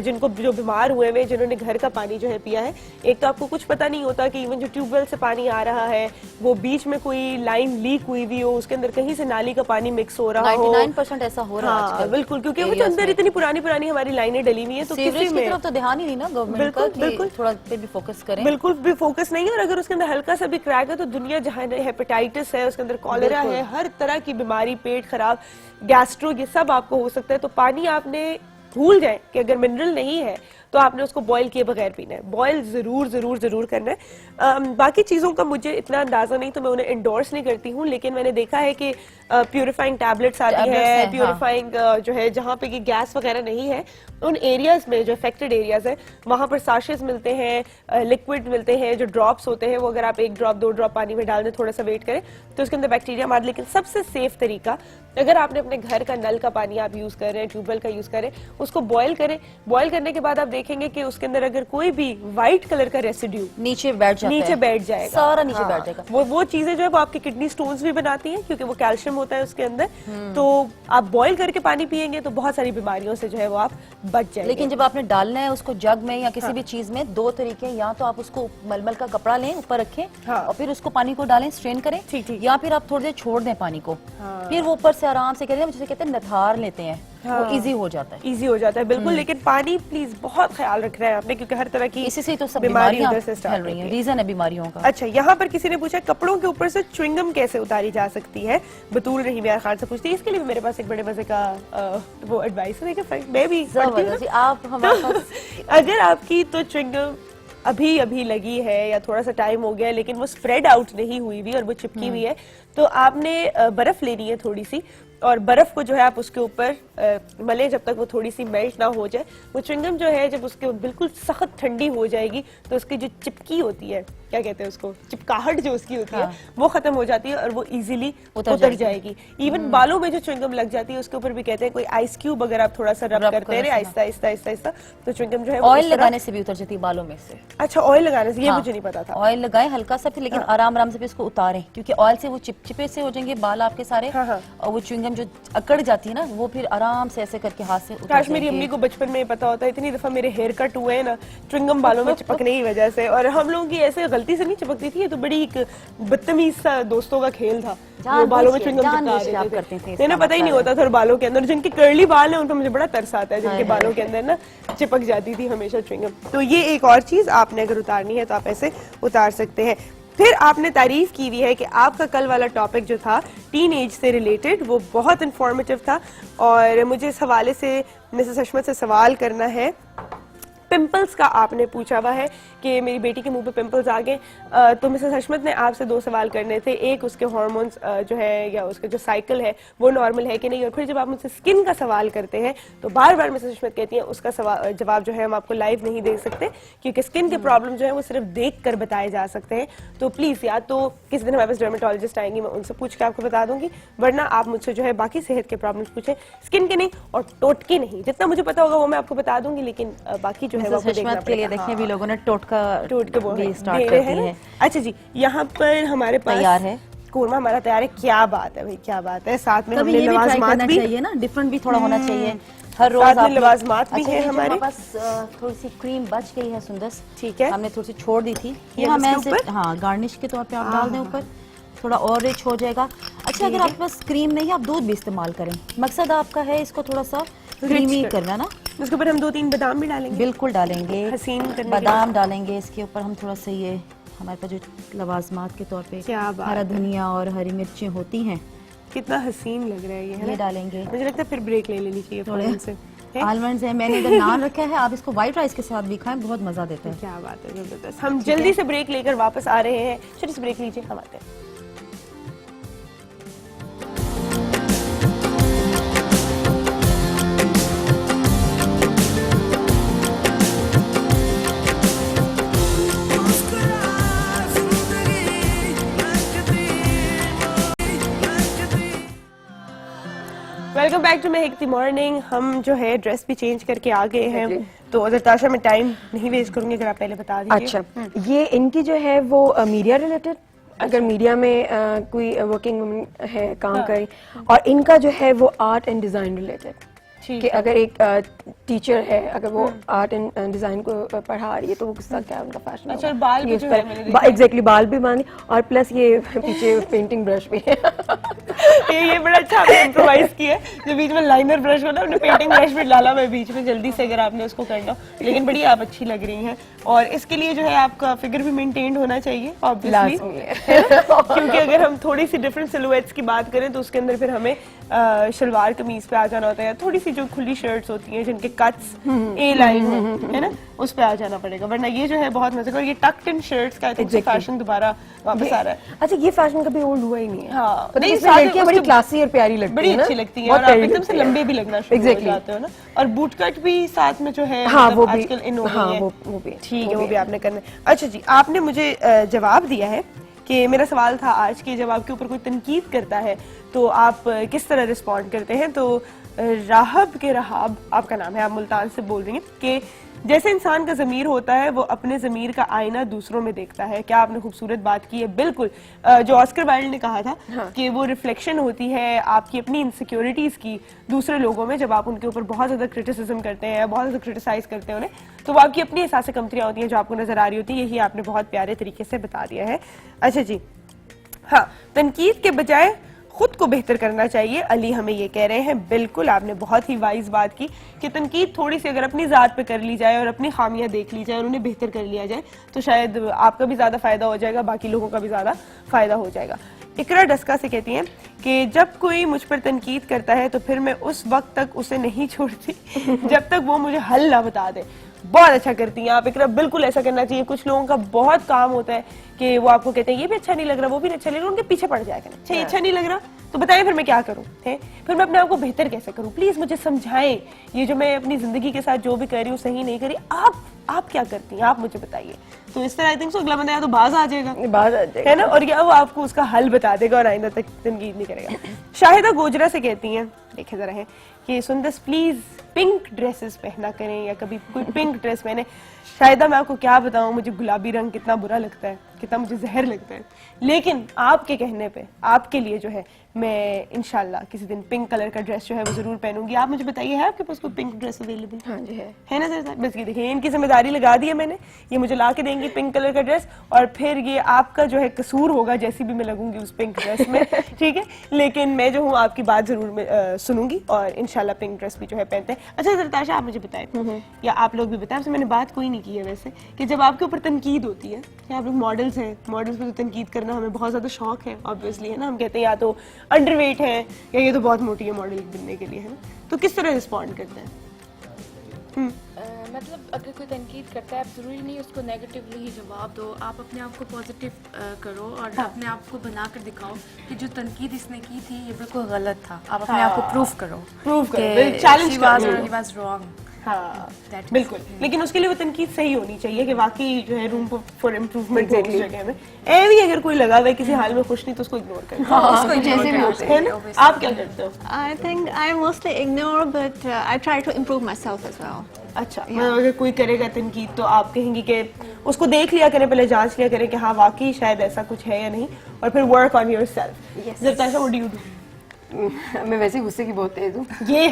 जिनको जो बीमार हुए हुए, जिन्होंने घर का पानी जो है पिया है। एक तो आपको कुछ पता नहीं होता कि इवन जो ट्यूबवेल से पानी आ रहा है वो बीच में कोई लाइन लीक हुई हुई हो, उसके अंदर कहीं से नाली का पानी मिक्स हो रहा हो। 99% ऐसा हो रहा है हाँ, आजकल। बिल्कुल, क्योंकि वो जो अंदर इतनी पुरानी पुरानी हमारी लाइनें डली हुई हैं, तो किसी सीवरेज की में तरफ तो ध्यान ही नहीं ना गवर्नमेंट का कि बिल्कुल थोड़ा पे भी फोकस करें। बिल्कुल भी फोकस नहीं है। और अगर उसके अंदर हल्का सा भी क्रैक है तो दुनिया जहां हेपेटाइटिस है, उसके अंदर कॉलेरा है, हर तरह की बीमारी, पेट खराब, गैस्ट्रो, ये सब आपको हो सकता है। तो पानी आपने भूल जाए कि अगर मिनरल नहीं है तो आपने उसको बॉईल किए बगैर पीना है। बॉईल जरूर जरूर जरूर करना है। बाकी चीजों का मुझे इतना अंदाजा नहीं तो मैं उन्हें इंडोर्स नहीं करती हूँ, लेकिन मैंने देखा है कि प्यूरिफाइंग टैबलेट्स आती है, प्यूरिफाइंग जो है जहाँ पे कि गैस वगैरह नहीं है उन एरियाज में, जो अफेक्टेड एरियाज है वहां पर साशेस मिलते हैं, लिक्विड मिलते हैं, जो ड्रॉप्स होते हैं वो अगर आप 1 ड्रॉप 2 ड्रॉप पानी में डाल दें, थोड़ा सा वेट करें तो उसके अंदर बैक्टीरिया मार। लेकिन सबसे सेफ तरीका, अगर आपने अपने घर का नल का पानी आप यूज कर रहे हैं, ट्यूबवेल का यूज करें, उसको बॉईल करें। बॉईल करने के बाद आप देखेंगे कि उसके अंदर अगर कोई भी व्हाइट कलर का रेसिड्यू नीचे बैठ जाएगा, सारा नीचे बैठ जाएगा। वो चीजें जो है वो आपकी किडनी स्टोन्स भी बनाती हैं, क्योंकि वो कैल्शियम होता है उसके अंदर। तो आप बॉईल करके पानी पिएंगे तो बहुत सारी बीमारियों से जो है वो आप बच जाएंगे। लेकिन जब आपने डालना है उसको जग में या किसी भी चीज में, 2 तरीके, या तो आप उसको मलमल का कपड़ा लें, ऊपर रखें और फिर उसको पानी को डालें, स्ट्रेन करें, या फिर आप थोड़ी देर छोड़ दें पानी को, फिर वो ऊपर से आराम से कहते हैं, जिसे कहते हैं नथार लेते हैं, वो इजी हो जाता है। इजी हो जाता है बिल्कुल। लेकिन पानी प्लीज बहुत ख्याल रखना है आपने, क्योंकि हर तरह की इसी से तो सब बीमारियां बीमारियां उधर से फैल स्टार्ट रही हैं, रीजन है बीमारियों का। अच्छा, यहाँ पर किसी ने पूछा कपड़ों के ऊपर से च्युइंगम कैसे उतारी जा सकती है, बतूल रहीम यार खान से पूछती है। इसके लिए भी मेरे पास एक बड़े मजे का वो एडवाइस है, मैं भी पढ़ती हूँ ना। आप हमारे पास अगर आपकी तो च्युइंगम अभी अभी लगी है या थोड़ा सा टाइम हो गया लेकिन वो स्प्रेड आउट नहीं हुई भी और वो चिपकी हुई है, तो आपने बर्फ लेनी है थोड़ी सी, और बर्फ को जो है आप उसके ऊपर मले जब तक वो थोड़ी सी मेल्ट ना हो जाए। वो च्युइंगम जो है जब उसके बिल्कुल सख्त ठंडी हो जाएगी तो उसकी जो चिपकी होती है, क्या कहते हैं उसको, चिपकाहट जो उसकी होती है वो खत्म हो जाती है और वो इजीली उतर जाएगी। इवन बालों में जो च्युइंगम लग जाती है उसके ऊपर भी कहते हैं कोई आइस क्यूब अगर आप थोड़ा सा रब करते रहे आहिस्ता आहिस्ता आहिस्ता आहिस्ता, तो च्युइंगम जो है ऑयल लगाने से भी उतर जाती है बालों में से। अच्छा, ऑयल लगाने से, ये मुझे नहीं पता था। ऑयल लगाएं हल्का सा, फिर लेकिन आराम आराम से इसको उतारें, क्योंकि ऑयल से वो चिपचिपे से हो जाएंगे बाल आपके सारे, और वो च्युइंगम जो अकड़ जाती है ना वो फिर आराम से ऐसे करके हाथ से उतर काश मेरी अम्मी को बचपन में पता होता। इतनी दफा मेरे हेयर कट हुए हैं ना च्युइंगम बालों में चिपकने की वजह से, और हम लोगों की ऐसे गलती से नहीं चिपकती थी, ये तो बड़ी एक बदतमीज सा दोस्तों का खेल था, वो बालों में च्युइंगम चिपका देते थे। इन्हें पता ही नहीं होता था बालों के अंदर, जिनके कर्ली बाल हैं उन पर मुझे बड़ा तरस आता है, जिनके बालों के अंदर ना चिपक जाती थी हमेशा च्युइंगम। तो ये एक और चीज आपने अगर उतारनी है तो आप ऐसे उतार सकते हैं। फिर आपने तारीफ की हुई है कि आपका कल वाला टॉपिक जो था टीन एज से रिलेटेड वो बहुत इंफॉर्मेटिव था, और मुझे इस हवाले से मिसेस हशमत से सवाल करना है पिंपल्स का आपने पूछा हुआ है कि मेरी बेटी के मुंह पे पिंपल्स आ गए, तो मिसेस हशमत ने आपसे 2 सवाल करने थे। एक, उसके हार्मोन्स जो है या उसका जो साइकिल है वो नॉर्मल है कि नहीं, और फिर जब आप मुझसे स्किन का सवाल करते हैं तो बार बार मिसेस हशमत कहती हैं उसका जवाब जो है हम आपको लाइव नहीं दे सकते, क्योंकि स्किन के प्रॉब्लम जो है वो सिर्फ देख कर बताए जा सकते हैं। तो प्लीज या तो किसी दिन हमारे पास डर्मेटोलॉजिस्ट आएंगी, मैं उनसे पूछ के आपको बता दूंगी, वरना आप मुझसे जो है बाकी सेहत के प्रॉब्लम्स पूछें, स्किन के नहीं और टोटके नहीं। जितना मुझे पता होगा वो मैं आपको बता दूंगी, लेकिन बाकी जो है वो आपको देखना के लिए देखिए भी लोगों ने टोटका भी स्टार्ट कर दी है। अच्छा जी, यहाँ पर हमारे पास तैयार है कोरमा हमारा तैयार है। क्या बात है भाई, क्या बात है। साथ में कभी हमने ये भी ट्राई लवाजमात करना भी, चाहिए ना, डिफरेंट भी थोड़ा होना चाहिए हर रोज। साथ में आप लवाजमात भी अच्छा, है ये जो हमारे पास थोड़ी सी क्रीम बच गई है सुंदस, ठीक है, हमने थोड़ी सी छोड़ दी थी, ये यहाँ मैं इसके इसे हाँ गार्निश के तौर पे आप डाल दें ऊपर, थोड़ा और रिच हो जाएगा। अच्छा, अगर आपके पास क्रीम नहीं है आप दूध भी इस्तेमाल करें, मकसद आपका है इसको थोड़ा सा क्रीमी करना ना। उसके ऊपर हम 2-3 बादाम भी डालेंगे, बिल्कुल डालेंगे, हसीन करने बादाम डालेंगे इसके ऊपर हम थोड़ा सा, ये हमारे पास जो लवाजमात के तौर पे क्या बात हरा धनिया और हरी मिर्चें होती हैं, कितना हसीन लग रहा है ये, है ये ना? डालेंगे। मुझे लगता है फिर ब्रेक ले लेनी चाहिए थोड़े से। आलमंड्स है, मैंने इधर नान रखा है, आप इसको व्हाइट राइस के साथ भी खाएं, बहुत मजा देता है। क्या बात है, जबरदस्त। हम जल्दी से ब्रेक लेकर वापस आ रहे हैं, छोटी सी ब्रेक लीजिए, हम आते हैं। Welcome back to Mehakti Morning. हम जो है ड्रेस भी चेंज करके आ गए हैं, तो नताशा मैं टाइम नहीं वेस्ट करूंगी, अगर आप पहले बता दीजिए। अच्छा, ये इनकी जो है वो मीडिया रिलेटेड, अगर मीडिया में कोई वर्किंग वुमन है काम करे, और इनका जो है वो आर्ट एंड डिजाइन रिलेटेड, कि अगर एक टीचर है, अगर वो आर्ट एंड डिजाइन को पढ़ा रही है तो वो किसका क्या उनका फैशन। अच्छा, बाल भी जो है मैंने देखा। एग्जैक्टली, बाल भी बांधे, और प्लस ये पीछे पेंटिंग ब्रश भी है। ये बड़ा अच्छा आपने इम्प्रोवाइज किया है, जो बीच में लाइनर ब्रश वाला आपने पेंटिंग ब्रश भी डाला मैं बीच में जल्दी से, अगर आपने उसको करना, लेकिन बड़ी आप अच्छी लग रही हैं। और इसके लिए जो है आपका फिगर भी मेंटेन होना चाहिए ऑब्वियसली, क्योंकि अगर हम थोड़ी सी डिफरेंट सिलुएट्स की बात करें तो उसके अंदर फिर हमें शलवार कमीज पे आ जाना होता है, थोड़ी सी जो खुली शर्ट्स होती हैं जिनके कट्स ए लाइन है ना, उस पे आ जाना पड़ेगा, वरना ये जो है बहुत मजे का। और ये टक्ड इन शर्ट्स का फैशन दोबारा वापस आ रहा है। अच्छा, ये फैशन कभी ओल्ड हुआ ही नहीं है। हाँ, नहीं, लड़कियां बड़ी क्लासी और प्यारी लगती बड़ी है ना, अच्छी लगती हैं, और आप एकदम से लंबे भी लगना शुरू हो जाते हो ना, और बूट कट भी साथ में जो है, हाँ, वो भी आजकल इन हो हाँ, गई है। वो भी ठीक है, वो भी आपने करना है। अच्छा जी, आपने मुझे जवाब दिया है कि मेरा सवाल था आज कि जब आपके ऊपर कोई तनकीद करता है तो आप किस तरह रिस्पॉन्ड करते हैं। तो राहब के रहाब आपका नाम है, आप मुल्तान से बोल रही हैं कि जैसे इंसान का ज़मीर होता है वो अपने ज़मीर का आईना दूसरों में देखता है। क्या आपने खूबसूरत बात की है, बिल्कुल। जो ऑस्कर वाइल्ड ने कहा था कि वो रिफ्लेक्शन होती है आपकी अपनी इनसिक्योरिटीज की दूसरे लोगों में, जब आप उनके ऊपर बहुत ज़्यादा क्रिटिसिज्म करते हैं, बहुत ज़्यादा क्रिटिसाइज करते हैं उन्हें, तो वो आपकी अपनी एहसास कमतियाँ होती हैं जो आपको नजर आ रही होती है। यही आपने बहुत प्यारे तरीके से बता दिया है। अच्छा जी, हाँ, तनकीद के बजाय खुद को बेहतर करना चाहिए, अली हमें ये कह रहे हैं। बिल्कुल, आपने बहुत ही वाइज बात की कि तनकीद थोड़ी सी अगर अपनी ज़ात पे कर ली जाए और अपनी खामियां देख ली जाए और उन्हें बेहतर कर लिया जाए तो शायद आपका भी ज़्यादा फायदा हो जाएगा, बाकी लोगों का भी ज़्यादा फायदा हो जाएगा। इकरा डस्का से कहती हैं कि जब कोई मुझ पर तनकीद करता है तो फिर मैं उस वक्त तक उसे नहीं छोड़ती जब तक वो मुझे हल ना बता दे। बहुत अच्छा करती हैं आप इकरा, बिल्कुल ऐसा करना चाहिए। कुछ लोगों का बहुत काम होता है कि वो आपको कहते हैं ये भी अच्छा नहीं लग रहा, वो भी अच्छा नहीं लग रहा, उनके पीछे पड़ जाएगा। अच्छा, ये अच्छा नहीं लग रहा तो बताइए फिर मैं क्या करूं, है फिर मैं अपने आप को बेहतर कैसे करूं, प्लीज मुझे समझाएं। ये जो मैं अपनी जिंदगी के साथ जो भी कर रही हूँ सही नहीं करी, आप क्या करती हैं, आप मुझे बताइए। तो इस तरह आई थिंक सो अगला बंदा या तो बाज आ जाएगा, है ना, और या वो आपको उसका हल बता देगा और आइंदा तक तनकीद नहीं करेगा। शाहिदा गोजरा से कहती हैं, देखे जरा है कि सुंदस प्लीज पिंक ड्रेसेस पहना करें या कभी कोई पिंक ड्रेस पहने। शायद मैं आपको क्या बताऊं, मुझे गुलाबी रंग कितना बुरा लगता है, कितना मुझे जहर लगता है, लेकिन आपके कहने पे आपके लिए जो है मैं इंशाल्लाह किसी दिन पिंक कलर का ड्रेस जो है वो जरूर पहनूंगी। आप मुझे बताइए, है आपके पास कोई पिंक ड्रेस अवेलेबल? हाँ जी है ना सर, बस ये देखिए इनकी जिम्मेदारी लगा दी है मैंने, ये मुझे ला के देंगे पिंक कलर का ड्रेस, और फिर ये आपका जो है कसूर होगा जैसी भी मैं लगूंगी उस पिंक ड्रेस में, ठीक है, लेकिन मैं जो हूँ आपकी बात जरूर सुनूंगी और इंशाल्लाह पिंक ड्रेस भी जो है पहनते हैं। अच्छा नताशा, आप मुझे बताएं या आप लोग भी बताएं, आपसे मैंने बात कोई नहीं की है वैसे, कि जब आपके ऊपर तनकीद होती है, आप लोग मॉडल्स हैं, मॉडल्स पे तो तनकीद करना हमें बहुत ज्यादा शौक है ऑब्वियसली, है ना, हम कहते हैं या तो अंडरवेट है या ये तो बहुत मोटी है मॉडल बनने के लिए, है ना, तो किस तरह रिस्पॉन्ड करते हैं? मतलब अगर कोई तनकीद करता है, आप ज़रूरी नहीं उसको नेगेटिवली ही जवाब दो, आप अपने आप को पॉजिटिव करो और अपने आप को बना कर दिखाओ कि जो तनकीद इसने की थी ये बिल्कुल गलत था। आप अपने आप को प्रूफ करो, चैलेंज रॉन्ग। हाँ बिल्कुल, लेकिन उसके लिए वो तनकीद सही होनी चाहिए कि वाकई जो है रूम फॉर इम्प्रूवमेंट है उस जगह में। भी अगर कोई लगा हुआ है किसी हाल में खुश नहीं तो उसको इग्नोर करें, जैसे भी होते है ना। आप क्या करते हो? I think I mostly ignore, but I try to improve myself as well. अच्छा, मतलब अगर कोई करेगा तनकीद तो आप कहेंगी कि उसको देख लिया करें, पहले जांच लिया करें कि हाँ वाकई शायद ऐसा कुछ है या नहीं, और फिर वर्क ऑन योरसेल्फ। जब ऐसा व्हाट डू यू डू? मैं वैसे गुस्से की बहुत तेज हूँ। ये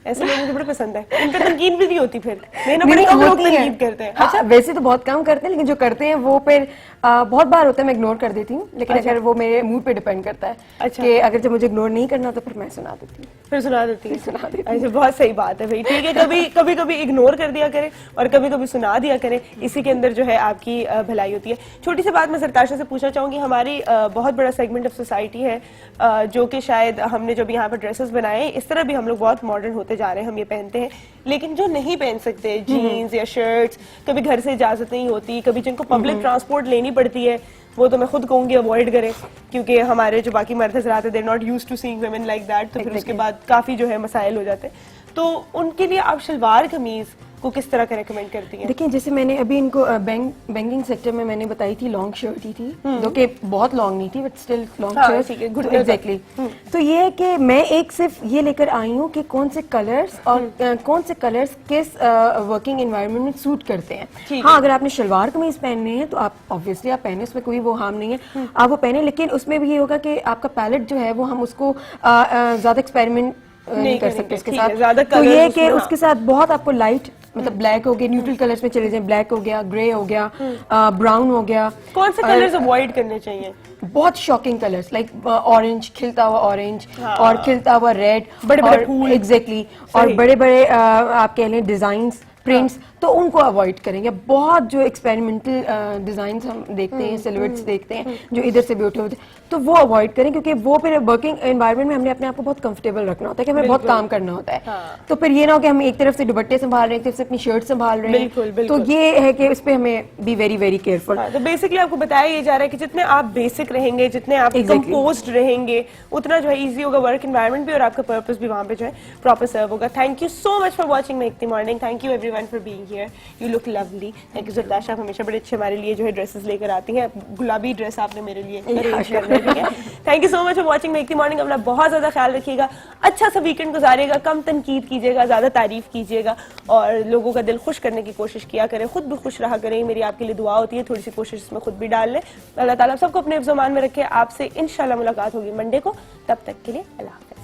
ऐसे लोग मुझे बड़े पसंद है, इन पे तनकीद भी नहीं होती, फिर नहीं ना बड़े कम लोग तनकीद करते हैं। अच्छा, वैसे तो बहुत कम करते हैं, लेकिन जो करते हैं वो फिर बहुत बार होता है मैं इग्नोर कर देती हूँ, लेकिन अगर वो मेरे मूड पे डिपेंड करता है कि अगर जब मुझे इग्नोर नहीं करना तो फिर मैं सुना देती हूँ। फिर सुना देती है। अच्छा, बहुत सही बात है भाई, ठीक है। कभी कभी इग्नोर कर दिया करें और कभी कभी सुना दिया करें, इसी के अंदर जो है आपकी भलाई होती है। छोटी सी बात मैं सरताशा से पूछना चाहूंगी, हमारी बहुत बड़ा सेगमेंट ऑफ सोसाइटी है जो कि शायद हमने जब यहाँ पर ड्रेसेस बनाए, इस तरह भी हम लोग बहुत मॉडर्न होते जा रहे हैं, हम ये पहनते हैं, लेकिन जो नहीं पहन सकते जीन्स या शर्ट्स, कभी घर से इजाजत नहीं होती, कभी जिनको पब्लिक ट्रांसपोर्ट लेनी पड़ती है, वो तो मैं खुद कहूंगी अवॉइड करें, क्योंकि हमारे जो बाकी मर्द हज़रात हैं, they are not used to seeing women like that, तो फिर उसके बाद काफी जो है मसाइल हो जाते हैं। तो उनके लिए आप शलवार कमीज को किस तरह का रेकमेंड करती हैं? देखिए, जैसे मैंने अभी इनको बैंकिंग सेक्टर में मैंने बताई थी लॉन्ग शर्ट ही थी, जो कि बहुत लॉन्ग नहीं थी but still long shirt, exactly. तो ये है कि मैं एक सिर्फ ये लेकर आई हूँ कि कौन से कलर्स और कौन से कलर्स किस वर्किंग एनवायरनमेंट में सूट करते हैं। हाँ, अगर आपने शलवार कमीज पहनने हैं तो आप ऑब्वियसली आप पहने, उसमें कोई वो हार्म नहीं है, आप वो पहने, लेकिन उसमें भी ये होगा कि आपका पैलेट जो है वो हम उसको ज्यादा एक्सपेरिमेंट नहीं कर सकते उसके साथ। तो ये कि उसके साथ बहुत आपको लाइट, मतलब ब्लैक हो गया, न्यूट्रल कलर्स में चले जाएं, ब्लैक हो गया, ग्रे हो गया, ब्राउन हो गया। कौन से कलर्स अवॉइड करने चाहिए? बहुत शॉकिंग कलर्स लाइक ऑरेंज, खिलता हुआ ऑरेंज और खिलता हुआ रेड, बड़े-बड़े फूल, एग्जैक्टली, और बड़े-बड़े आप कह लें डिजाइन्स, प्रिंट्स, तो उनको अवॉइड करेंगे। बहुत जो एक्सपेरिमेंटल डिजाइन हम देखते हैं, सिलुएट्स देखते हैं जो इधर से भी उठे होते हैं, तो वो अवॉइड करें, क्योंकि वो फिर वर्किंग एनवायरनमेंट में हमने अपने आप को बहुत कंफर्टेबल रखना होता है कि हमें बहुत काम करना होता है। तो फिर ये ना हो कि हम एक तरफ से दुपट्टे संभाल रहे हैं, एक तरफ से अपनी शर्ट संभाल रहे हैं, तो ये है कि इस पे हमें बी वेरी वेरी केयरफुल। तो बेसिकली आपको बताया ये जा रहा है कि जितने आप बेसिक रहेंगे, जितने आप कंपोज्ड रहेंगे, उतना जो है इजी होगा वर्क एनवायरनमेंट भी, और आपका पर्पस भी वहाँ पे जो है प्रॉपर सर्व होगा। Thank you so much for watching Mehakti Morning. Thank you everyone for being here. You look lovely. Thank you Sartasha, आप हमेशा बड़े अच्छे हमारे लिए जो है ड्रेसेस लेकर आती हैं। गुलाबी ड्रेस आपने मेरे लिए अरेंज करना है। Thank you so much for watching Mehakti Morning. अपना बहुत ज्यादा ख्याल रखिएगा, अच्छा सा वीकेंड गुजारिएगा, कम तनकीद कीजिएगा, ज्यादा तारीफ कीजिएगा, और लोगों का दिल खुश करने की कोशिश किया करें, खुद भी खुश रहा करें। मेरी आपके लिए दुआ होती है, थोड़ी सी कोशिश इसमें खुद भी डाल लें। अल्लाह ताला सबको अपने हिफ्ज़-ओ-मान में रखे। आपसे इंशाल्लाह मुलाकात होगी मंडे को, तब तक के लिए अल्लाह हाफ़िज़।